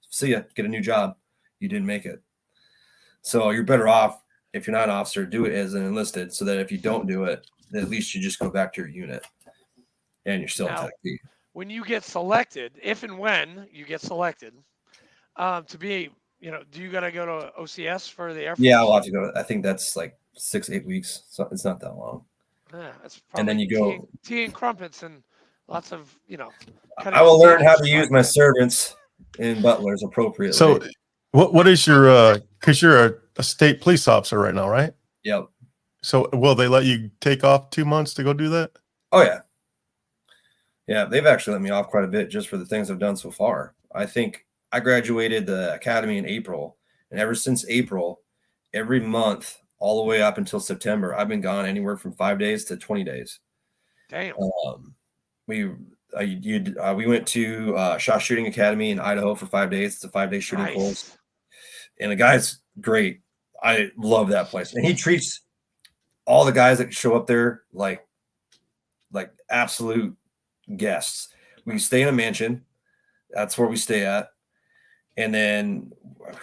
see ya, get a new job. You didn't make it. So you're better off, if you're not an officer, do it as an enlisted, so that if you don't do it, then at least you just go back to your unit and you're still a TACp. When you get selected, if and when you get selected, to be, do you got to go to OCS for the Air Force? Yeah, I'll have to go. I think that's like 6-8 weeks. So it's not that long. Yeah, that's and then you go tea and crumpets and lots of, I will learn how to use my servants and butlers appropriately. So what is your, because you're a state police officer right now, right? Yep. So will they let you take off 2 months to go do that? Oh, yeah. Yeah, they've actually let me off quite a bit just for the things I've done so far. I think I graduated the academy in April, and ever since April, every month, all the way up until September, I've been gone anywhere from 5 days to 20 days. Damn. We went to Shot Shooting Academy in Idaho for 5 days. It's a 5-day shooting course. And the guy's great. I love that place. And he treats all the guys that show up there like absolute guests. We stay in a mansion. That's where we stay at. And then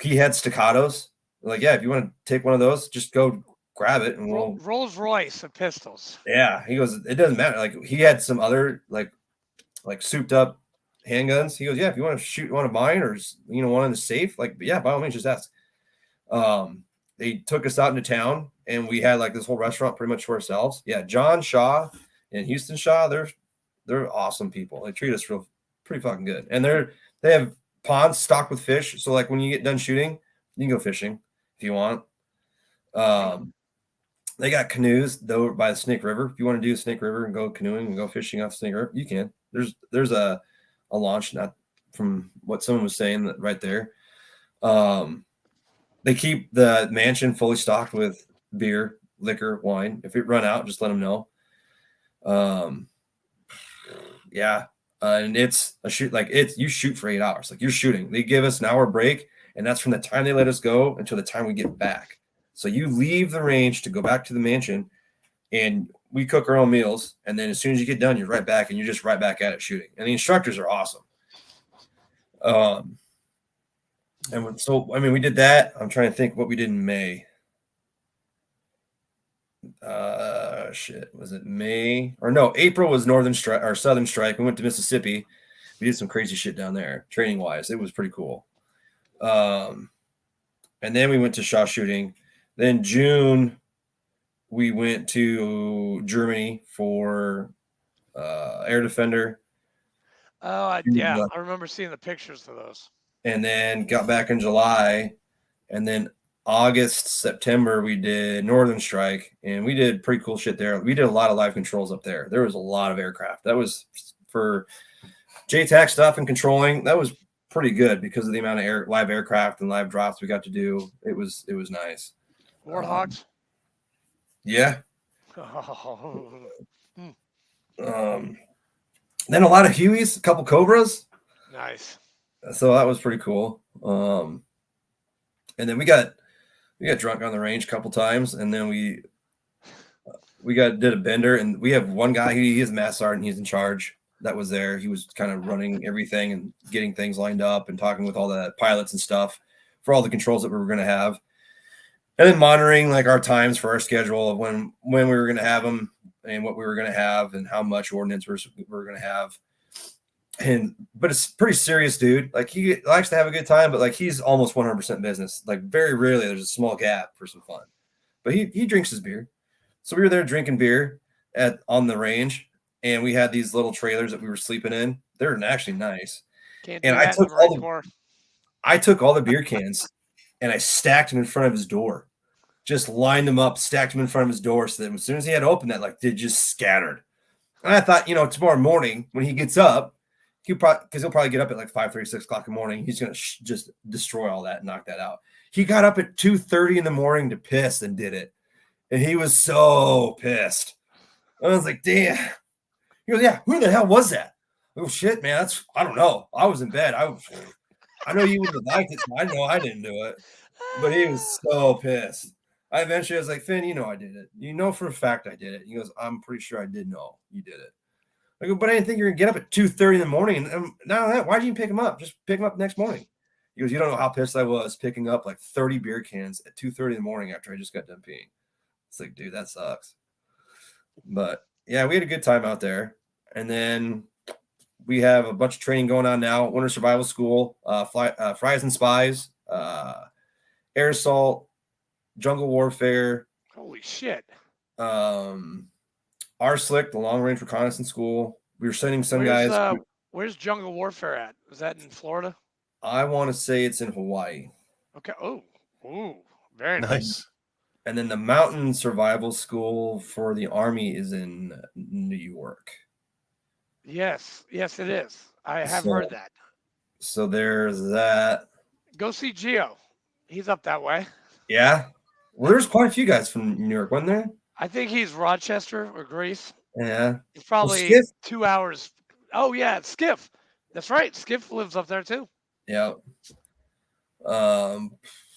he had staccatos. Like, yeah, if you want to take one of those, just go grab it and we'll Rolls Royce of pistols. Yeah, he goes, it doesn't matter. Like, he had some other like souped up handguns. He goes, yeah, if you want to shoot one of mine or one in the safe, like, yeah, by all means, just ask. They took us out into town and we had like this whole restaurant pretty much to ourselves. Yeah, John Shaw and Houston Shaw, they're awesome people. They treat us pretty fucking good. And they have ponds stocked with fish. So like when you get done shooting, you can go fishing if you want. They got canoes though by the Snake River. If you want to do the Snake River and go canoeing and go fishing off the Snake River, you can. There's a launch, not from what someone was saying right there. They keep the mansion fully stocked with beer, liquor, wine. If it run out, just let them know. And it's a shoot, like you shoot for 8 hours. Like you're shooting. They give us an hour break, and that's from the time they let us go until the time we get back. So you leave the range to go back to the mansion, and we cook our own meals. And then as soon as you get done, you're right back, and you're just right back at it shooting. And the instructors are awesome. We did that. I'm trying to think what we did in May. Was it May or no? April was Northern Strike or Southern Strike. We went to Mississippi. We did some crazy shit down there, training wise. It was pretty cool. And then we went to Shot Shooting. Then June, we went to Germany for Air Defender. Oh, I remember seeing the pictures of those. And then got back in July, and then August, September, we did Northern Strike, and we did pretty cool shit there. We did a lot of live controls up there. There was a lot of aircraft. That was for JTAC stuff and controlling. That was pretty good because of the amount of live aircraft and live drops we got to do. It was nice. Warthogs? Yeah. Then a lot of Hueys, a couple Cobras. Nice. So that was pretty cool. And then we got drunk on the range a couple times, and then we did a bender, and we have one guy, he is a mass sergeant, he's in charge. that was there. He was kind of running everything and getting things lined up and talking with all the pilots and stuff for all the controls that we were going to have. And then monitoring like our times for our schedule of when we were going to have them and what we were going to have and how much ordnance we were going to have. But it's pretty serious, dude. Like he likes to have a good time, but like he's almost 100% business. Like very rarely there's a small gap for some fun. But he drinks his beer. So we were there drinking beer on the range, and we had these little trailers that we were sleeping in. They're actually nice. Can't And do that in the Marine Corps. I took all the beer cans and I stacked them in front of his door. Just lined them up, stacked them in front of his door so that as soon as he had to open that, like they just scattered. And I thought, tomorrow morning when he gets up, he'll probably get up at like 5:30, 6 o'clock in the morning. He's going to just destroy all that and knock that out. He got up at 2:30 in the morning to piss and did it. And he was so pissed. I was like, damn. He goes, yeah, who the hell was that? Oh, shit, man. I don't know. I was in bed. I know you wouldn't have liked it. So I know I didn't do it. But he was so pissed. I eventually was like, Finn, I did it. You know for a fact I did it. He goes, I'm pretty sure I did know you did it. I go, but I didn't think you were going to get up at 2:30 in the morning. And not that, why'd you pick him up? Just pick him up next morning. He goes, you don't know how pissed I was picking up like 30 beer cans at 2:30 in the morning after I just got done peeing. It's like, dude, that sucks. But yeah, we had a good time out there. And then we have a bunch of training going on now. Winter Survival School, Fries and Spies, Air Assault, Jungle Warfare. Holy shit. RSLIC, the Long Range Reconnaissance School. We were sending some guys. Where's Jungle Warfare at? Is that in Florida? I want to say it's in Hawaii. Okay. Oh, very Nice. And then the Mountain Survival School for the Army is in New York. Yes, it is. I have heard that. So there's that. Go see Gio. He's up that way. Yeah. Well, there's quite a few guys from New York, wasn't there? I think he's Rochester or Greece. Yeah. It's probably Skiff? 2 hours. Oh, yeah, it's Skiff. That's right. Skiff lives up there, too. Yeah.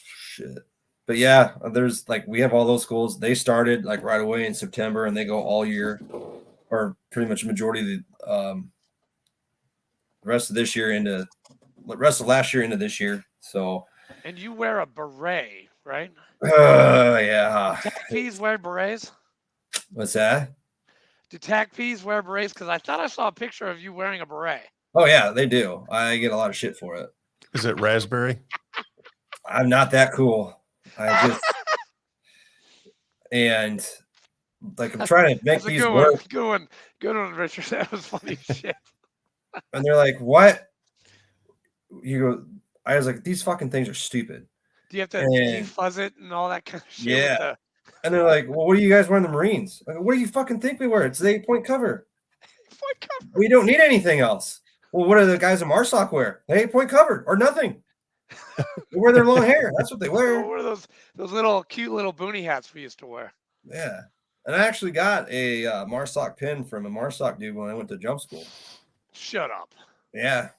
Shit. But yeah, there's like, we have all those schools. They started like right away in September and they go all year, or pretty much a majority of the rest of this year into the rest of last year into this year. So. And you wear a beret, right? Yeah. TACPs wear berets? What's that? Do TACPs wear berets? Because I thought I saw a picture of you wearing a beret. Oh yeah, they do. I get a lot of shit for it. Is it raspberry? I'm not that cool. And like I'm trying to make these work. Good one, Richard. That was funny shit. And they're like, "What?" You go. I was like, "These fucking things are stupid." Do you have to defuzz it and all that kind of shit? Yeah. And they're like, "Well, what do you guys wear in the Marines?" Like, what do you fucking think we wear? It's the 8-point cover. 8-point cover. We don't need anything else. Well, what do the guys in MARSOC wear? The 8-point cover or nothing. They wear their long hair. That's what they wear. What are those little cute little boonie hats we used to wear? Yeah. And I actually got a MARSOC pin from a MARSOC dude when I went to jump school. Shut up. Yeah.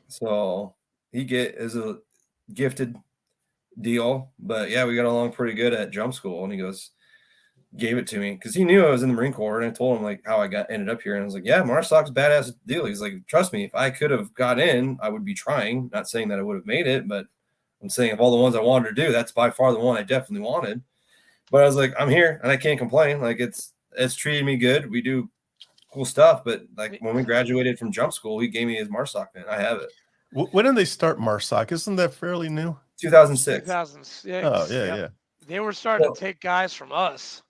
So is a gifted deal. But yeah, we got along pretty good at jump school. And he gave it to me because he knew I was in the Marine Corps. And I told him like how I ended up here. And I was like, yeah, MARSOC's a badass deal. He's like, trust me, if I could have got in, I would be trying. Not saying that I would have made it, but I'm saying of all the ones I wanted to do, that's by far the one I definitely wanted. But I was like, I'm here and I can't complain. Like it's treated me good. We do cool stuff. But like when we graduated from jump school, he gave me his MARSOC pin. I have it. When did they start MARSOC? Isn't that fairly new? 2006. 2006. Oh, yeah. They were starting to take guys from us.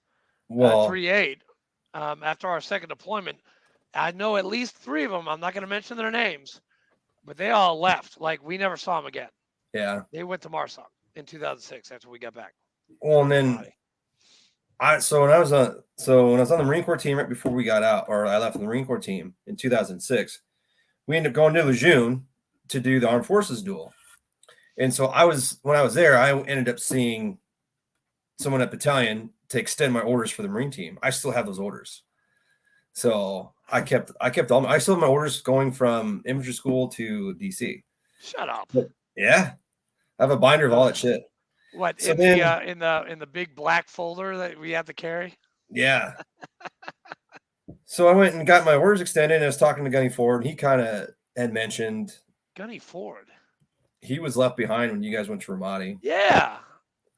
Well, 3-8 after our second deployment. I know at least 3 of them. I'm not going to mention their names, but they all left. Like we never saw them again. yeah. They went to MARSOC in 2006 after we got back. Well, and then when I was on the Marine Corps team right before we got out, or I left the Marine Corps team in 2006, we ended up going to Lejeune to do the Armed Forces duel. And so when I was there, I ended up seeing someone at battalion to extend my orders for the Marine team. I still have those orders. So I kept I still have my orders going from infantry school to DC. Shut up. But, yeah. I have a binder of all that shit. What So in the big black folder that we have to carry? Yeah. So I went and got my orders extended, and I was talking to Gunny Ford, and he kind of had mentioned Gunny Ford. he was left behind when you guys went to Ramadi. Yeah.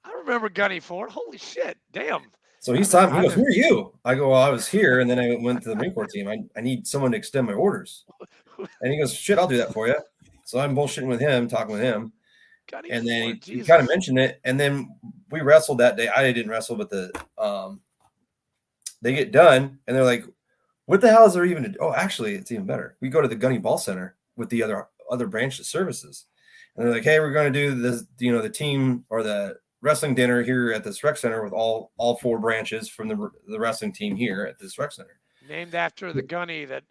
I remember Gunny Ford. Holy shit. Damn. So he saw me. He goes, "Who are you?" I go, "Well, I was here, and then I went to the Marine Corps team. I need someone to extend my orders." And he goes, "Shit, I'll do that for you." So I'm bullshitting with him, talking with him. Gunny And then Ford, he Jesus. kind of mentioned it. And then we wrestled that day. I didn't wrestle, but they get done and they're like, what the hell is there even to do? Oh, actually, it's even better. We go to the Gunny Ball Center with the other branch of services. And they're like, hey, we're going to do this, the team or the wrestling dinner here at this rec center with all 4 branches from the wrestling team here at this rec center. Named after the Gunny that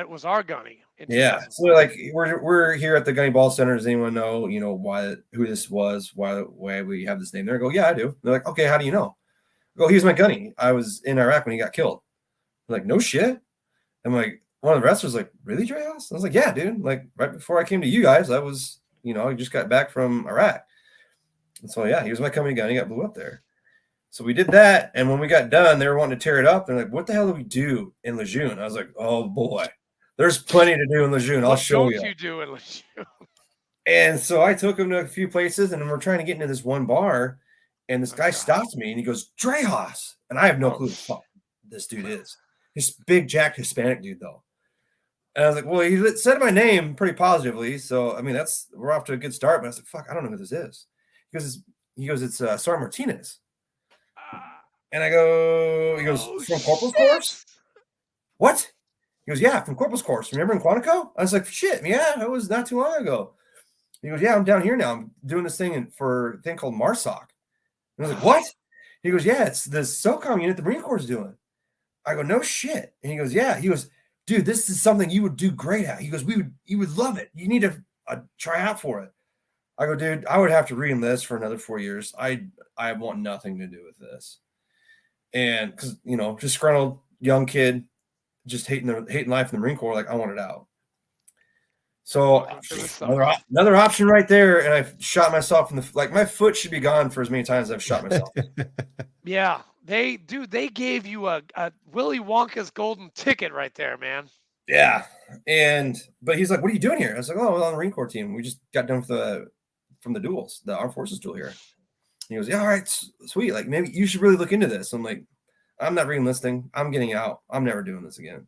was our Gunny. Yeah. So they're like, we're here at the Gunny Ball Center. Does anyone know, who this was? Why we have this name? They go, yeah, I do. They're like, okay, how do you know? I go, he was my Gunny. I was in Iraq when he got killed. They're like, no shit. I'm like, one of the wrestlers like, really, Drahos? I was like, yeah, dude. Like right before I came to you guys, I was, I just got back from Iraq. And so yeah, he was my company gun. He got blew up there. So we did that, and when we got done, they were wanting to tear it up. They're like, "What the hell do we do in Lejeune?" I was like, "Oh boy, there's plenty to do in Lejeune. I'll show you." What don't you do in Lejeune? And so I took him to a few places, and we're trying to get into this one bar, and this guy stops me, and he goes, "Drahos," and I have no clue who the fuck this dude is. This big jacked Hispanic dude, though. And I was like, "Well, he said my name pretty positively, so I mean, we're off to a good start." But I was like, "Fuck, I don't know who this is." He goes, "It's Sergeant Martinez." And he goes, from Corporal's course? What? He goes, yeah, from Corporal's course. Remember in Quantico? I was like, shit, yeah, that was not too long ago. He goes, yeah, I'm down here now. I'm doing this thing for a thing called MARSOC. And I was like, what? He goes, yeah, it's the SOCOM unit the Marine Corps is doing. I go, no shit. And he goes, yeah. He goes, dude, this is something you would do great at. He goes, you would love it. You need to try out for it. I go, dude, I would have to re-enlist for another 4 years. I want nothing to do with this. And because disgruntled young kid, just hating life in the Marine Corps, like I wanted out. So another option right there, and I shot myself in the my foot should be gone for as many times as I've shot myself. Yeah, they gave you a Willy Wonka's golden ticket right there, man. Yeah, but he's like, "What are you doing here?" I was like, "Oh, we're on the Marine Corps team. We just got done from the duels, the Armed Forces duel here." He goes, yeah, all right, sweet. Like, maybe you should really look into this. I'm like, I'm not re-enlisting. I'm getting out. I'm never doing this again.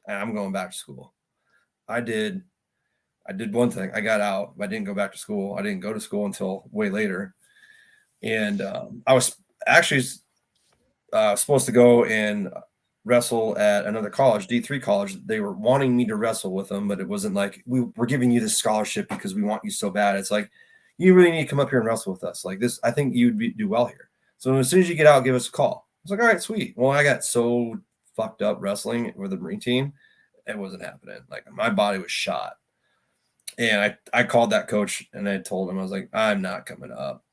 And I'm going back to school. I did one thing. I got out, but I didn't go back to school. I didn't go to school until way later. And I was actually supposed to go and wrestle at another college, D3 college. They were wanting me to wrestle with them, but it wasn't like, we're giving you this scholarship because we want you so bad. It's like, you really need to come up here and wrestle with us. Like this, I think you'd do well here. So as soon as you get out, give us a call. I was like, all right, sweet. Well, I got so fucked up wrestling with the Marine team, it wasn't happening. Like my body was shot. And I called that coach and I told him, I was like, I'm not coming up.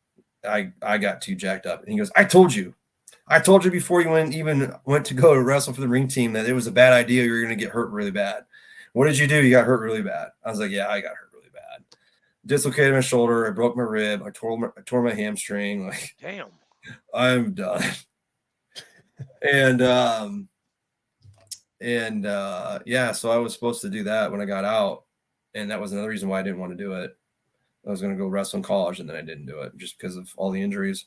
I got too jacked up. And he goes, I told you before you went to go to wrestle for the Marine team that it was a bad idea. You were going to get hurt really bad. What did you do? You got hurt really bad. I was like, yeah, I got hurt really bad. Dislocated my shoulder. I broke my rib. I tore my hamstring. Like, damn, I'm done. Yeah, so I was supposed to do that when I got out, and that was another reason why I didn't want to do it. I was going to go wrestle in college, and then I didn't do it just because of all the injuries.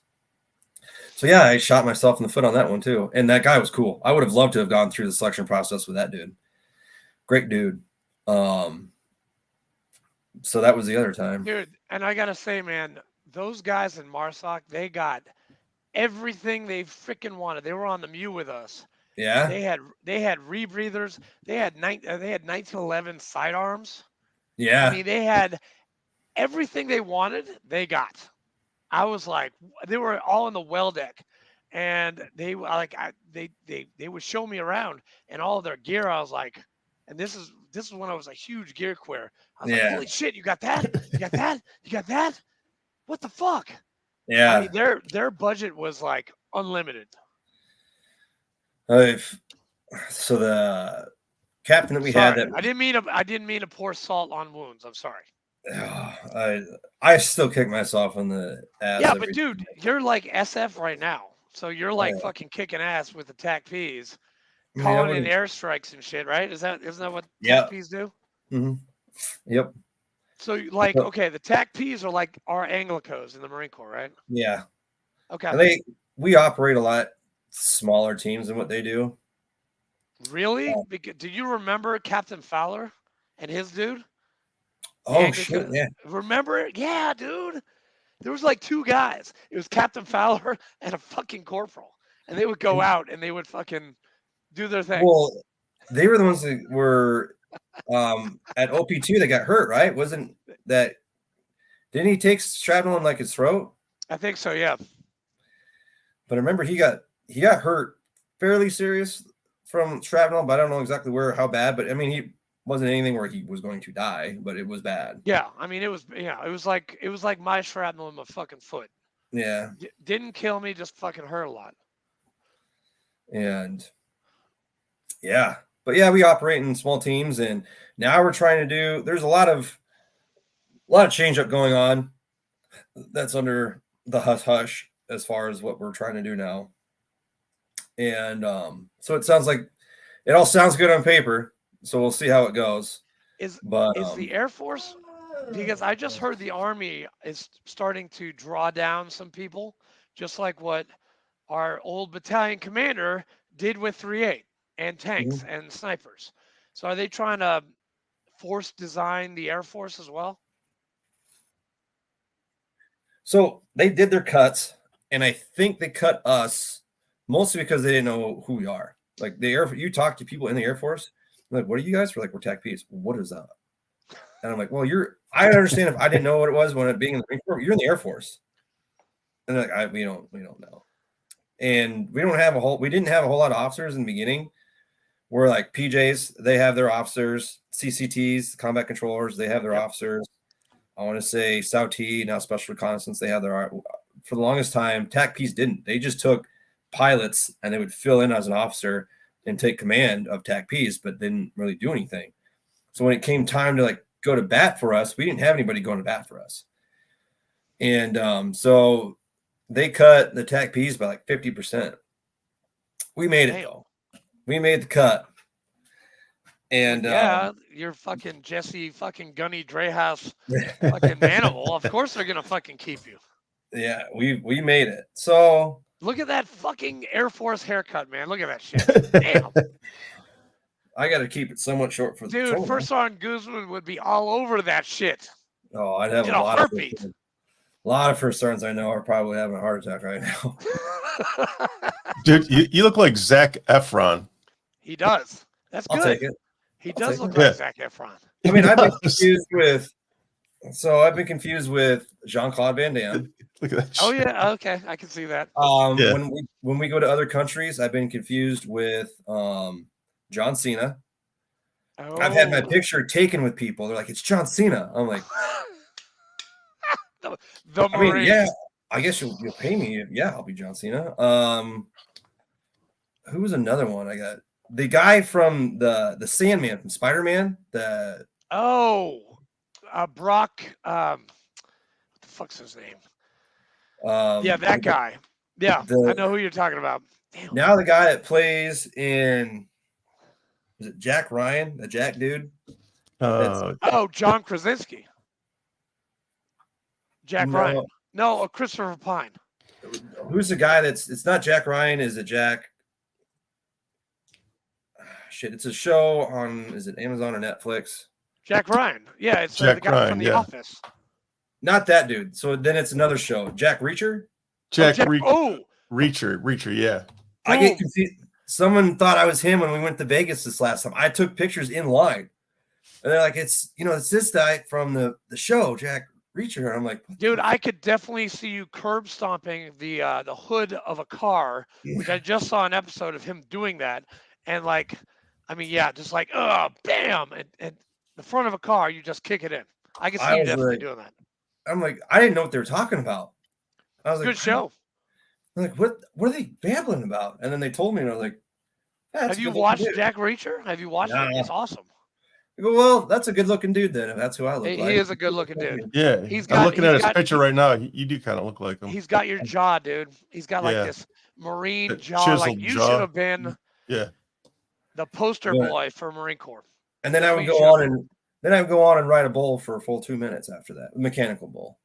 So yeah, I shot myself in the foot on that one too. And that guy was cool. I would have loved to have gone through the selection process with that dude. Great dude. So that was the other time. Dude, and I gotta say, man, those guys in MARSOC, they got everything they freaking wanted. They were on the Mew with us. Yeah. They had rebreathers. They had 1911 sidearms. Yeah. I mean, they had everything they wanted. They got. I was like, they were all in the well deck, and they would show me around and all of their gear. I was like, and this is when I was a huge gear queer. I was like, holy shit, you got that? You got that? You got that? What the fuck? Yeah. I mean, their budget was like unlimited. So the captain that we had that I didn't mean to pour salt on wounds. I'm sorry. I still kick myself in the ass. Yeah, but dude, you're like SF right now. So you're like fucking kicking ass with the TACPs. calling in airstrikes and shit, right? Isn't that what Yeah. TACPs do? Mm-hmm. Yep. So like, okay, the TACPs are like our Anglicos in the Marine Corps, right? Yeah. Okay. And we operate a lot smaller teams than what they do. Really? Do you remember Captain Fowler and his dude? Oh shit! Yeah. Remember it? Yeah, dude. There was like 2 guys. It was Captain Fowler and a fucking corporal, and they would go out and they would fucking do their thing. Well, they were the ones that were at OP2 that got hurt, right? Wasn't that? Didn't he take shrapnel in like his throat? I think so, yeah. But I remember he got hurt fairly serious from shrapnel, but I don't know exactly how bad. But I mean, he wasn't anything where he was going to die, but it was bad. Yeah, I mean, it was like my shrapnel in my fucking foot. Yeah. Didn't kill me, just fucking hurt a lot. And yeah, but yeah, we operate in small teams, and now we're trying to do. There's a lot of change up going on. That's under the hush as far as what we're trying to do now. And so it sounds like it all sounds good on paper. So we'll see how it goes. Is the Air Force? Because I just heard the Army is starting to draw down some people, just like what our old battalion commander did with 3.8 and tanks and snipers. So are they trying to force design the Air Force as well? So they did their cuts, and I think they cut us mostly because they didn't know who we are. Like you talk to people in the Air Force, like, what are you guys? We're like, we're TACPs. What is that? And I'm like, well, I understand if I didn't know what it was when it being in the Marine Corps, you're in the Air Force. And they're like, we don't know. And we didn't have a whole lot of officers in the beginning. We're like PJs, they have their officers, CCTs, combat controllers, they have their officers. I want to say SAUT, now Special Reconnaissance, they have their, for the longest time, TACPs didn't. They just took pilots and they would fill in as an officer and take command of TACPs, but didn't really do anything. So when it came time to like go to bat for us, we didn't have anybody going to bat for us. And so they cut the TACPs by like 50%. We made it though. We made the cut. And yeah, you're fucking Jesse fucking Gunny Drahos fucking Manimal. Of course they're gonna fucking keep you. Yeah, we made it. So look at that fucking Air Force haircut, man. Look at that shit. Damn. I got to keep it somewhat short for the dude. patrol, First Sergeant Guzman would be all over that shit. Oh, I'd have a lot of first sergeants I know are probably having a heart attack right now. Dude, you look like Zac Efron. He does. That's good. I'll take it. He does look like Zac Efron. I mean, I've been confused with Jean-Claude Van Damme. Look at that. Oh yeah, okay, I can see that. When we go to other countries, I've been confused with John Cena. Oh. I've had my picture taken with people. They're like, "It's John Cena." I'm like, the I mean, yeah, I guess you'll pay me. Yeah, I'll be John Cena. Who was another one I got? The guy from the Sandman from Spider-Man. Brock. What the fuck's his name? Yeah, that guy. Yeah, I know who you're talking about. Damn. Now the guy that plays in, is it Jack Ryan, the Jack dude? John Krasinski. Jack Ryan. No, Christopher Pine. Who's the guy it's not Jack Ryan? Is it Jack? Shit, it's a show on, is it Amazon or Netflix? Jack Ryan. Yeah, it's Jack the guy Ryan, from The Office. Not that dude. So then it's another show. Jack Reacher? Reacher, yeah. I get confused. Someone thought I was him when we went to Vegas this last time. I took pictures in line. And they're like, it's this guy from the show, Jack Reacher. And I'm like, dude, I could definitely see you curb stomping the hood of a car, which I just saw an episode of him doing that. And like, I mean, yeah, just like, bam, and the front of a car, you just kick it in. I can see you definitely doing that. I'm like, I didn't know what they were talking about. I was like, good show. I'm like, what are they babbling about? And then they told me, and I was like, have you watched Jack Reacher? Have you watched it? It's awesome. I go, well, that's a good looking dude then, if that's who I look like. He is a good looking dude. Yeah. I'm looking at his picture right now. You do kind of look like him. He's got your jaw, dude. He's got like this marine jaw. Like you should have been. Yeah. The poster Yeah. boy for Marine Corps. And then That's I what would you go should on and ride a bull for a full 2 minutes after that. A mechanical bull.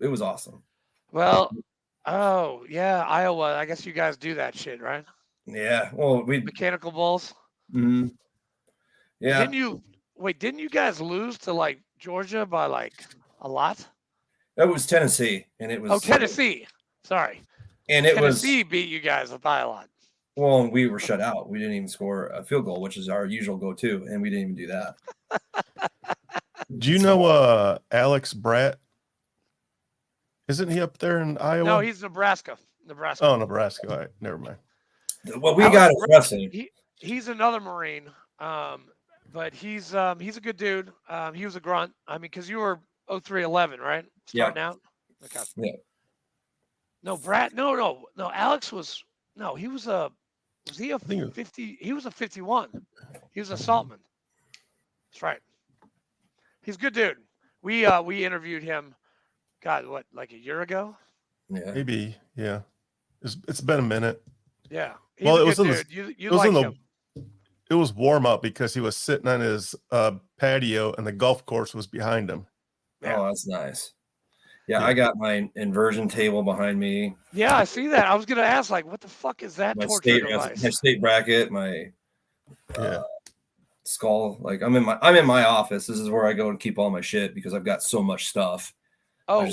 It was awesome. Well, oh yeah, Iowa. I guess you guys do that shit, right? Yeah. Well, Mechanical bulls. yeah. Didn't you guys lose to like Georgia by like a lot? That was Tennessee, and it was. Oh, Tennessee. Sorry. And it Tennessee beat you guys by a lot. Well, and we were shut out. We didn't even score a field goal, which is our usual go-to, and we didn't even do that. Do you know Alex Bratt? Isn't he up there in Iowa? No, he's Nebraska. Nebraska. Oh, Nebraska. All right, never mind. Well, we got it wrestling. He's another Marine, but he's a good dude. He was a grunt. I mean, because you were 0311, right? Starting out. Okay. Yeah. No, Brad. No. Alex was. No, he was a. Was he a 50? He was a 51. He was a saltman. That's right. He's a good dude. We interviewed him. God, what, like a year ago? Yeah. Maybe. Yeah. It's been a minute. Yeah. Well, it was in you like him. It was warm up because he was sitting on his patio and the golf course was behind him. Yeah. Oh, that's nice. Yeah, I got my inversion table behind me. Yeah, I see that. I was gonna ask, like, what the fuck is that torture device? My state bracket, my skull. Like I'm in my office. This is where I go and keep all my shit because I've got so much stuff. Oh,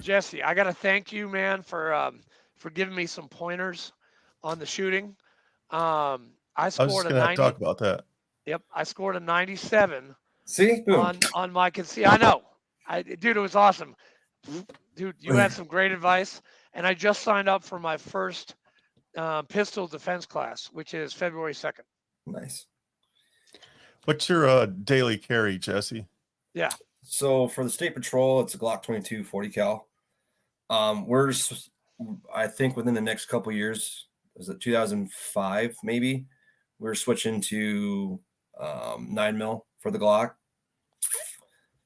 Jesse, I gotta thank you, man, for giving me some pointers on the shooting. I scored a 90. Talk about that. Yep, I scored a 97. See, on my I know. Dude, it was awesome. Dude, you had some great advice, and I just signed up for my first pistol defense class, which is February 2nd. Nice. What's your daily carry, Jesse? Yeah. So for the state patrol, it's a Glock 22 40 cal. I think within the next couple of years, is it 2005 maybe? We're switching to 9mm for the Glock.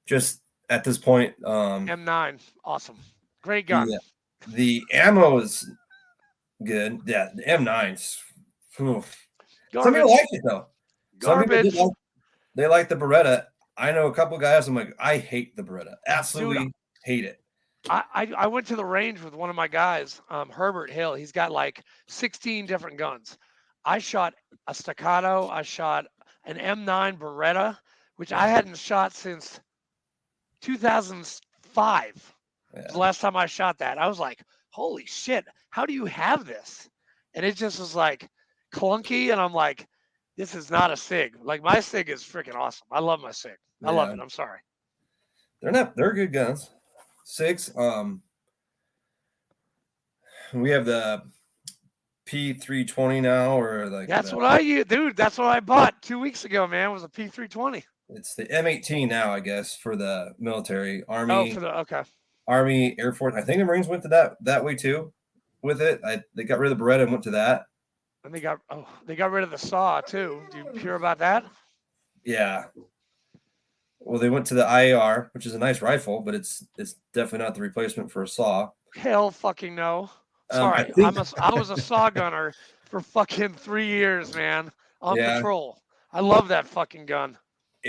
Just at this point, M9, awesome, great gun. The ammo is good. Yeah, the M9's. Some people like it though. Garbage. Some people they like the Beretta. I know a couple guys. I'm like, I hate the Beretta. Absolutely hate it. I went to the range with one of my guys, Herbert Hill. He's got like 16 different guns. I shot a Staccato. I shot an M9 Beretta, which I hadn't shot since 2005. The last time I shot that. I was like, holy shit, how do you have this? And it just was like clunky. And I'm like, this is not a SIG. Like my SIG is freaking awesome. I love my SIG. I love it. I'm sorry. They're good guns. SIGs. We have the P320 now, or like that's what I use, dude. That's what I bought 2 weeks ago, man. Was a P320. It's the M18 now, I guess, for the military. Army. Oh, for the okay. Army, Air Force. I think the Marines went to that way too. With it, they got rid of the Beretta and went to that. And they got rid of the saw too. Do you hear about that? Yeah. Well, they went to the IAR, which is a nice rifle, but it's definitely not the replacement for a saw. Hell fucking no. Sorry, I was a saw gunner for fucking 3 years, man, on patrol. I love that fucking gun.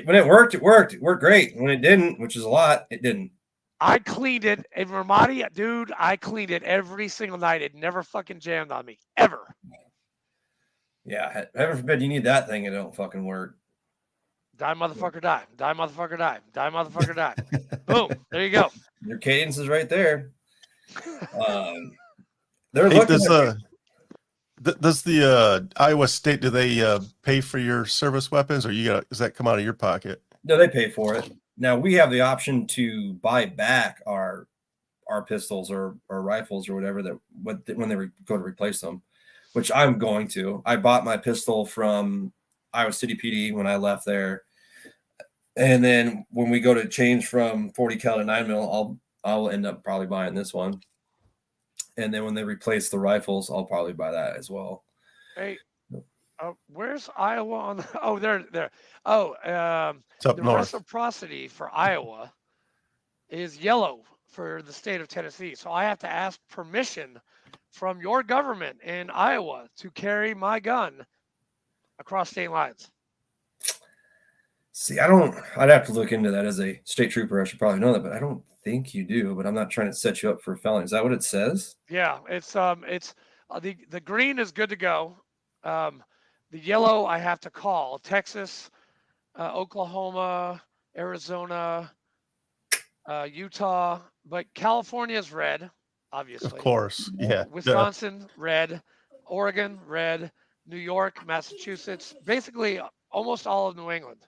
When it worked, it worked. It worked great. When it didn't, which is a lot, it didn't. I cleaned it in Ramadi, dude. I cleaned it every single night. It never fucking jammed on me, ever. Yeah, heaven forbid you need that thing and it don't fucking work. Die, motherfucker, die. Die, motherfucker, die. Die, motherfucker, die. Boom. There you go. Your cadence is right there. Does the Iowa State, do they pay for your service weapons, or does that come out of your pocket? No, they pay for it. Now we have the option to buy back our pistols or rifles or whatever when they go to replace them, which I'm going to. I bought my pistol from Iowa City PD when I left there, and then when we go to change from 40 cal to 9mm, I'll end up probably buying this one. And then when they replace the rifles, I'll probably buy that as well. Hey, where's Iowa on the? Oh, there. Oh, it's up the north. reciprocity for Iowa is yellow for the state of Tennessee. So I have to ask permission from your government in Iowa to carry my gun across state lines. See, I'd have to look into that as a state trooper. I should probably know that, but I don't think you do. But I'm not trying to set you up for a felony. Is that what it says? Yeah, it's the green is good to go. The yellow I have to call Texas, Oklahoma, Arizona, Utah, but California is red, obviously. Of course. Yeah. Wisconsin, red. Oregon, red. New York, Massachusetts, basically almost all of New England.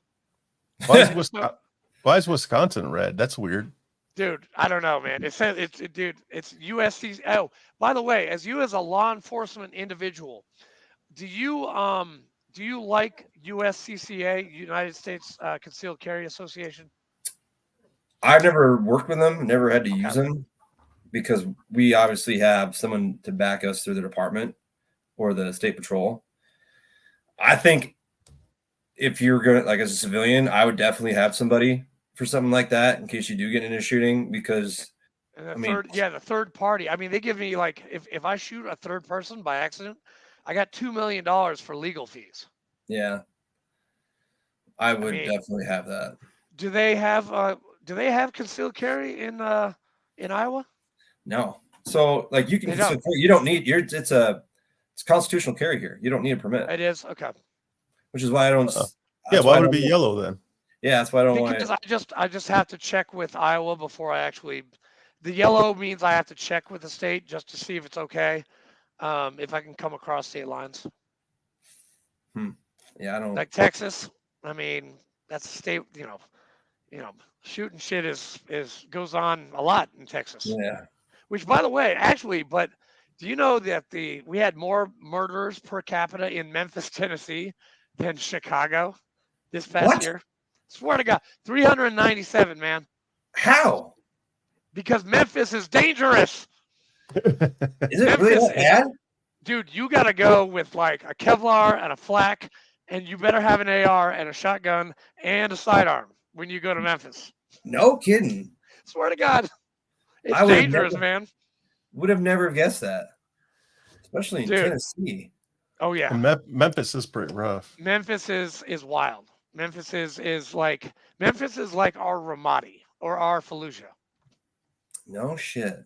Why is Wisconsin red? That's weird. Dude, I don't know, man. It says it's USC. Oh, by the way, as a law enforcement individual, do you like USCCA, United States Concealed Carry Association? I've never worked with them, never had to use them, because we obviously have someone to back us through the department or the state patrol. I think if you're going to, like, as a civilian, I would definitely have somebody for something like that in case you do get into shooting, because the third party. I mean, they give me, like, if I shoot a third person by accident, I got $2 million for legal fees. Yeah. I would definitely have that. Do they have concealed carry in Iowa? No. So, like, you don't need it's constitutional carry here. You don't need a permit. It is? Okay. Which is why I don't. Why would it be yellow then? Yeah, that's why I don't want it. I just have to check with Iowa before I actually. The yellow means I have to check with the state just to see if it's okay, if I can come across state lines. Yeah, I don't. Like Texas, I mean, that's a state. Shooting shit is goes on a lot in Texas. Yeah. Which, by the way, but do you know that we had more murders per capita in Memphis, Tennessee, than Chicago this past year? Swear to God, 397, man. How? Because Memphis is dangerous. Is it really that bad? Dude, you got to go with like a Kevlar and a flak, and you better have an AR and a shotgun and a sidearm when you go to Memphis. No kidding. Swear to God. It's dangerous, man. Would have never guessed that. Especially in Tennessee. Oh, yeah. And Memphis is pretty rough. Memphis is wild. Memphis is like our Ramadi or our Fallujah. No shit.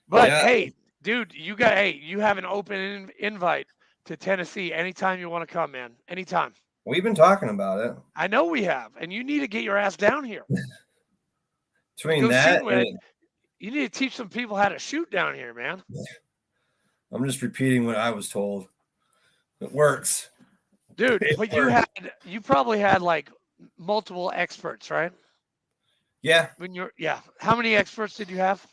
But hey, dude, you have an open invite to Tennessee anytime you want to come, man. Anytime. We've been talking about it. I know we have, and you need to get your ass down here. Between that, you need to teach some people how to shoot down here, man. I'm just repeating what I was told. It works. Dude, but you probably had like multiple experts, right? Yeah. How many experts did you have?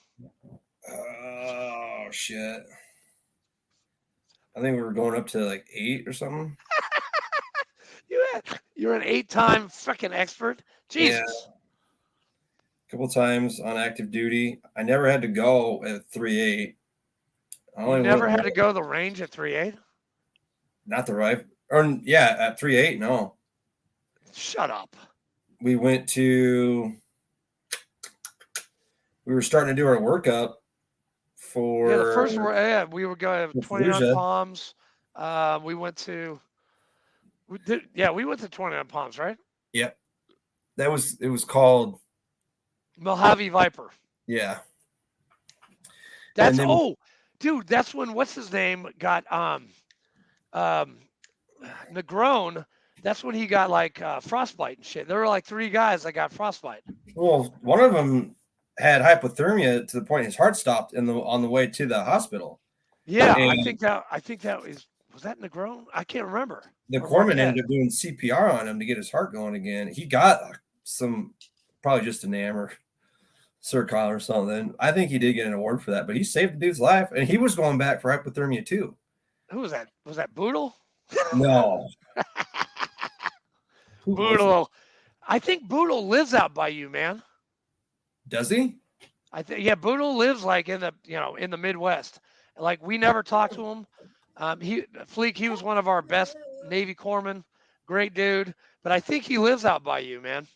Oh shit. I think we were going up to like 8 or something. You're an 8-time fucking expert. Jesus. Yeah. A couple times on active duty. I never had to go at 3.8. You never had to go to the range at 3.8? Not the rifle. Or at 3.8, no. Shut up. We were starting to do our workup for the first we were going 29 Palms. We went to 29 Palms, right? Yep. It was called Mojave Viper. Yeah. That's dude, that's when what's his name got Negron. That's when he got like frostbite and shit. There were like 3 guys that got frostbite. Well, one of them had hypothermia to the point his heart stopped on the way to the hospital. Yeah, and I think that was that Negron? I can't remember. The corpsman ended up doing CPR on him to get his heart going again. He got probably just a NAM or Circon or something. I think he did get an award for that, but he saved the dude's life, and he was going back for hypothermia too. Who was that? Was that Boodle? No. Boodle. I think Boodle lives out by you, man. Does he? I think Boodle lives like in the Midwest. Like we never talked to him. He was one of our best Navy corpsmen. Great dude. But I think he lives out by you, man.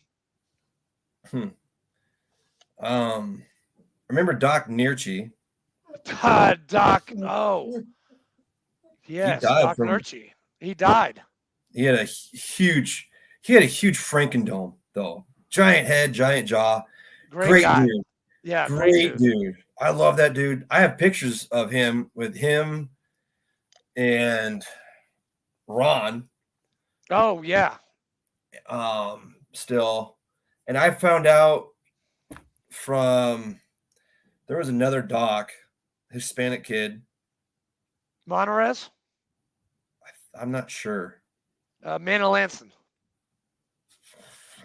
remember Doc Nirchi. Doc. Oh, yes, died Doc from- Nurchi. He died. He had a huge Frankendome, though. Giant head, giant jaw. Great guy. dude. Yeah, Great dude. I love that dude. I have pictures of him with him and Ron. Oh yeah. Still. And I found out from there was another doc, Hispanic kid. Monterez. I'm not sure. Manalanson.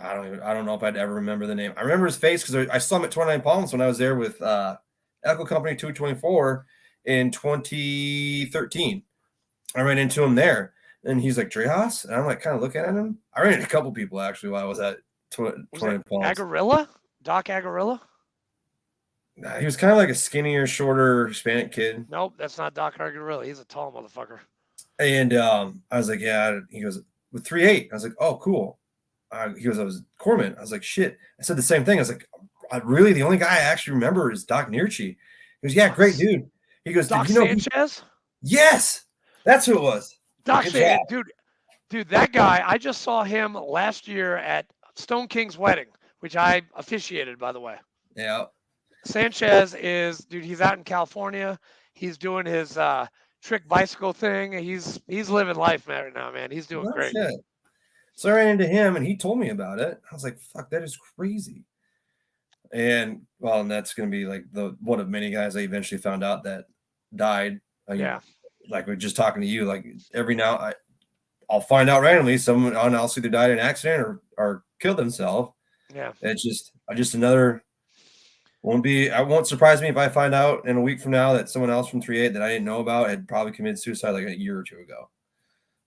I don't know if I'd ever remember the name. I remember his face because I saw him at 29 Palms when I was there with Echo Company 224 in 2013. I ran into him there, and he's like, Drahos? And I'm like, kind of looking at him. I ran into a couple people actually while I was at 29 Palms. Agarilla? Doc Agarilla? Nah, he was kind of like a skinnier, shorter Hispanic kid. Nope, that's not Doc Agarilla. He's a tall motherfucker. And I was like, yeah. He goes, with 3.8. I was like, oh, cool. He goes, I was corpsman. I was like, shit. I said the same thing. I was like, really, the only guy I actually remember is Doc Nirchi. He goes, yeah, great dude. He goes, Doc you know Sanchez? Yes, that's who it was. Doc Good Sanchez, dude, that guy, I just saw him last year at Stone King's wedding, which I officiated, by the way. Yeah. Sanchez is, dude, he's out in California. He's doing his trick bicycle thing. He's living life right now, man. He's doing great. Shit. So I ran into him and he told me about it. I was like, fuck, that is crazy. And well, and that's going to be like one of many guys I eventually found out that died. Yeah. Like we're just talking to you, like every now I'll find out randomly someone else either died in an accident or killed themselves. Yeah. It's just another it won't surprise me if I find out in a week from now that someone else from 3.8 that I didn't know about had probably committed suicide like a year or two ago.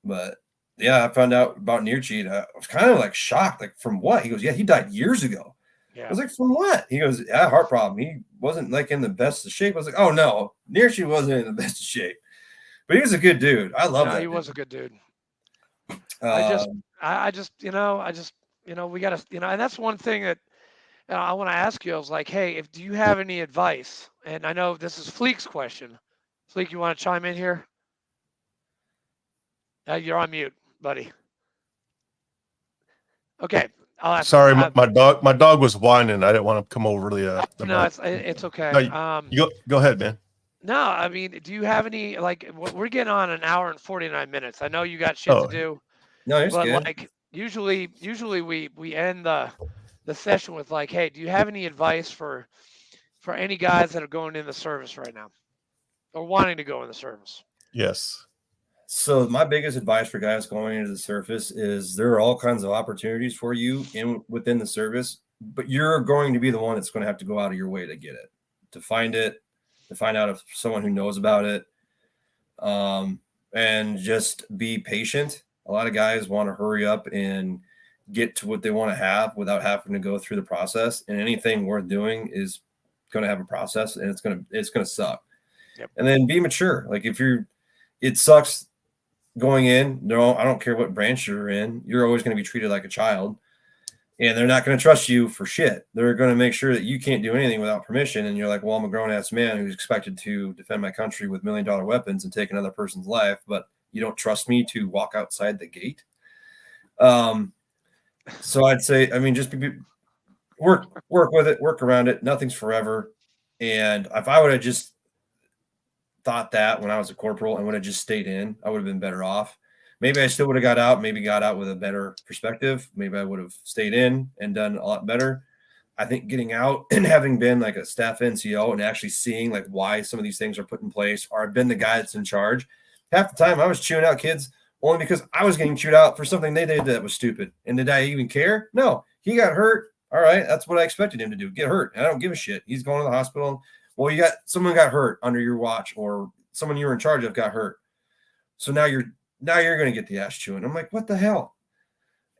But yeah, I found out about Nirchi. I was kind of like shocked. Like, from what? He goes, yeah, he died years ago. Yeah. I was like, from what? He goes, yeah, heart problem. He wasn't like in the best of shape. I was like, oh no, Nirchi wasn't in the best of shape. But he was a good dude. I love that. He was a good dude. I just, we got to, and that's one thing that I want to ask you. I was like, hey, do you have any advice? And I know this is Fleek's question. Fleek, you want to chime in here? You're on mute, buddy. Okay. I'll ask. Sorry, my dog was whining. I didn't want to come over the no, it's okay. No, you go ahead, man. No, I mean, do you have any, like, we're getting on an hour and 49 minutes. I know you got shit to do. No, it's but good. Like usually we end the session with like, hey, do you have any advice for any guys that are going in the service right now or wanting to go in the service? Yes. So my biggest advice for guys going into the service is there are all kinds of opportunities for you within the service, but you're going to be the one that's going to have to go out of your way to get it, to find out if someone who knows about it, and just be patient. A lot of guys want to hurry up and get to what they want to have without having to go through the process. And anything worth doing is going to have a process, and it's going to suck. Yep. And then be mature. Like it sucks going in. No, I don't care what branch you're in. You're always going to be treated like a child, and they're not going to trust you for shit. They're going to make sure that you can't do anything without permission. And you're like, well, I'm a grown ass man who's expected to defend my country with $1 million weapons and take another person's life, but you don't trust me to walk outside the gate. So I'd say, I mean, just work with it, work around it. Nothing's forever. And if I would have just thought that when I was a corporal and would have just stayed in, I would have been better off. Maybe I still would have got out, maybe got out with a better perspective. Maybe I would have stayed in and done a lot better. I think getting out and having been like a staff NCO and actually seeing like why some of these things are put in place, or I've been the guy that's in charge. Half the time I was chewing out kids only because I was getting chewed out for something they did that was stupid. And did I even care? No, he got hurt. All right. That's what I expected him to do. Get hurt. And I don't give a shit. He's going to the hospital. Well, someone got hurt under your watch, or someone you were in charge of got hurt. So now you're going to get the ass chewing. I'm like, what the hell?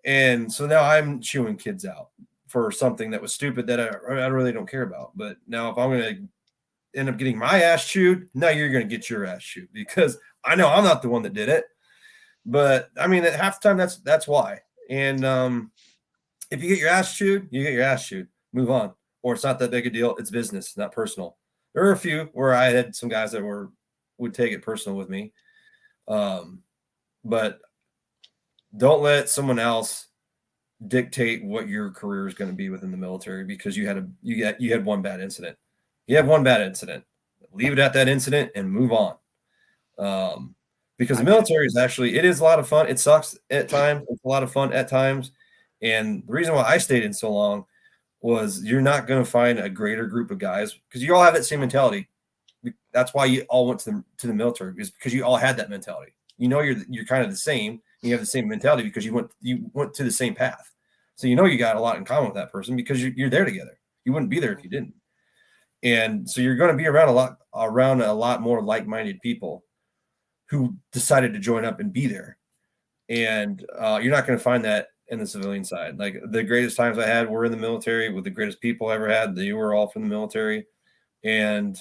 And so now I'm chewing kids out for something that was stupid that I really don't care about. But now if I'm going to end up getting my ass chewed, now you're going to get your ass chewed, because I know I'm not the one that did it. But I mean, at half the time, that's why. And if you get your ass chewed, you get your ass chewed. Move on. or it's not that big a deal. It's business, not personal. There were a few where I had some guys that would take it personal with me. But don't let someone else dictate what your career is going to be within the military because you had one bad incident. You have one bad incident. Leave it at that incident and move on. Because the military is it is a lot of fun. It sucks at times. It's a lot of fun at times. And the reason why I stayed in so long was you're not going to find a greater group of guys because you all have that same mentality. That's why you all went to the military, is because you all had that mentality. You know, you're kind of the same. You have the same mentality because you went to the same path. So you know you got a lot in common with that person because you're there together. You wouldn't be there if you didn't. And so you're going to be around a lot more like-minded people who decided to join up and be there. And you're not going to find that in the civilian side. Like the greatest times I had were in the military with the greatest people I ever had. They were all from the military. And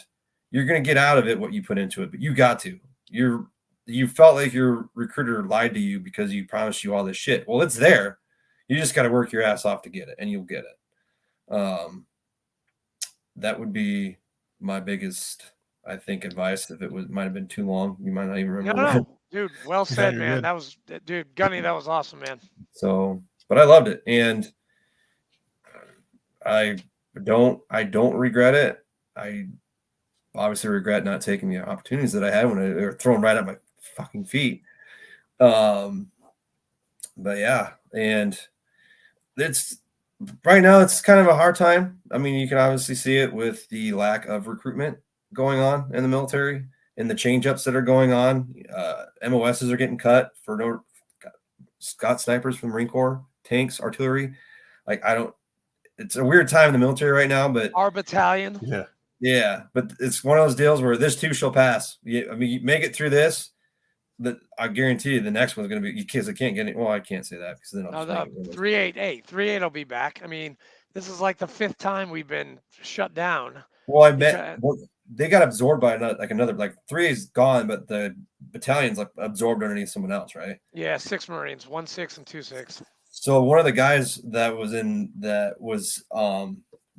you're going to get out of it what you put into it, but you got to. You felt like your recruiter lied to you because you promised you all this shit. Well, it's there. You just got to work your ass off to get it, and you'll get it. That would be my biggest, I think, advice. If it might have been too long, you might not even remember. No, dude, well said, you're man. good. Gunny, that was awesome, man. So, but I loved it, and I don't regret it. I obviously regret not taking the opportunities that I had when they were thrown right at my fucking feet. But yeah, and it's right now it's kind of a hard time. I mean, you can obviously see it with the lack of recruitment going on in the military and the change-ups that are going on. MOSs are getting cut for Scott snipers from Marine Corps, tanks, artillery. It's a weird time in the military right now, but our battalion. Yeah, but it's one of those deals where this too shall pass. I mean, you make it through this, but I guarantee you the next one's going to be because I can't get it. Well, I can't say that because then I'll the 388 will be back. I mean, this is like the 5th time we've been shut down. Well, I bet they got absorbed by another 3 is gone, but the battalion's absorbed underneath someone else, right? Yeah, 6 Marines, 1-6 and 2-6. So one of the guys that was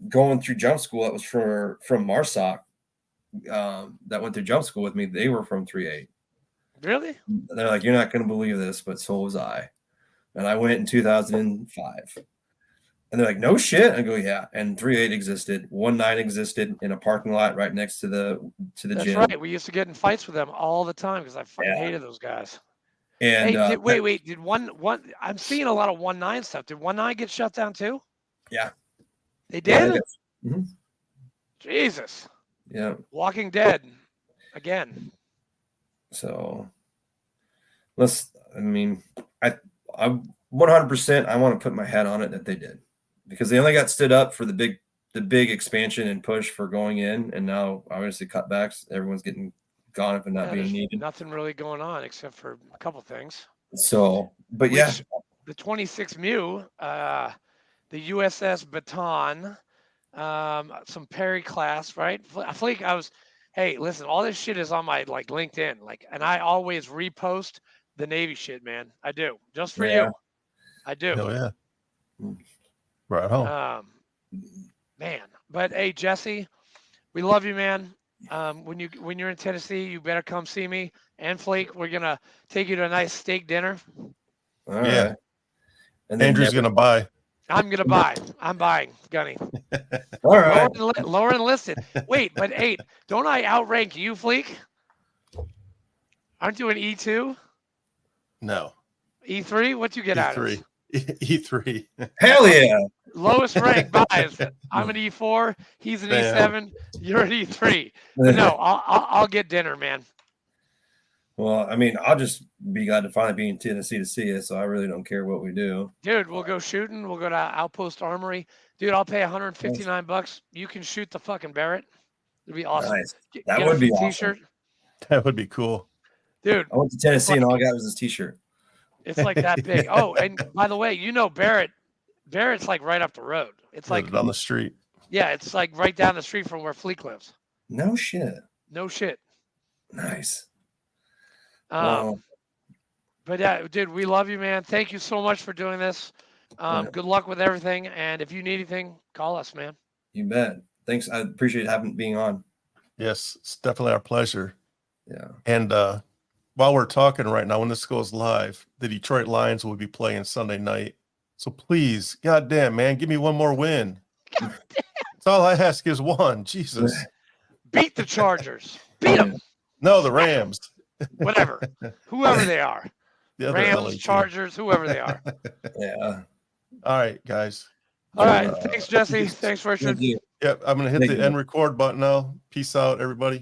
going through jump school that was from MARSOC that went through jump school with me, they were from 3-8. Really? They're like, you're not going to believe this, but so was I. And I went in 2005. And they're like, no shit. I go, yeah. And 3-8 existed. 1-9 existed in a parking lot right next to the That's gym. right. We used to get in fights with them all the time because I fucking hated those guys. And hey, wait. Did one? I'm seeing a lot of 1-9 stuff. Did 1-9 get shut down too? Yeah. They did? Mm-hmm. Jesus. Yeah. Walking Dead again. So I 100% I want to put my hat on it that they did, because they only got stood up for the big expansion and push for going in, and now obviously cutbacks. Everyone's getting gone up and not being needed. Nothing really going on except for a couple things. So, but the 26 Mu, the USS Baton, some Perry class, right? Fleek, hey, listen, all this shit is on my LinkedIn, and I always repost the Navy shit, man. I do, just for you. I do. Hell yeah. Right home. Man, but hey, Jesse, we love you, man. When you're in Tennessee, you better come see me and Flake. We're gonna take you to a nice steak dinner. All right. And Andrew's gonna buy. I'm gonna buy. I'm buying, Gunny. All right. Lauren listed. Wait, but don't I outrank you, Fleek? Aren't you an E2? No. E3? What you get out of it? E3. Hell yeah. Lowest rank buys. I'm an E4. He's an E7. You're an E3. But no, I'll get dinner, man. Well, I mean, I'll just be glad to finally be in Tennessee to see you, so I really don't care what we do. Dude, we'll go shooting. We'll go to Outpost Armory. Dude, I'll pay $159. You can shoot the fucking Barrett. It'd be awesome. Nice. That would be awesome. T-shirt. That would be cool. Dude. I went to Tennessee and all I got was this T-shirt. It's like that big. Oh, and by the way, Barrett's like right up the road. It's like down the street. Yeah, it's like right down the street from where Fleek lives. No shit. Nice. Nice. But yeah, dude, we love you, man. Thank you so much for doing this. Good luck with everything. And if you need anything, call us, man. You bet. Thanks. I appreciate being on. Yes, it's definitely our pleasure. Yeah. And while we're talking right now, when this goes live, the Detroit Lions will be playing Sunday night. So please, goddamn, man, give me one more win. That's all I ask is one. Jesus. Beat the Chargers. Beat them. No, the Rams. Whatever. Whoever they are. The other LA Rams, team. Chargers, whoever they are. Yeah. All right, guys. All right. Thanks, Jesse. Thanks, Richard. Thank you. Yep, I'm going to hit Thank the you. end record button now. Peace out, everybody.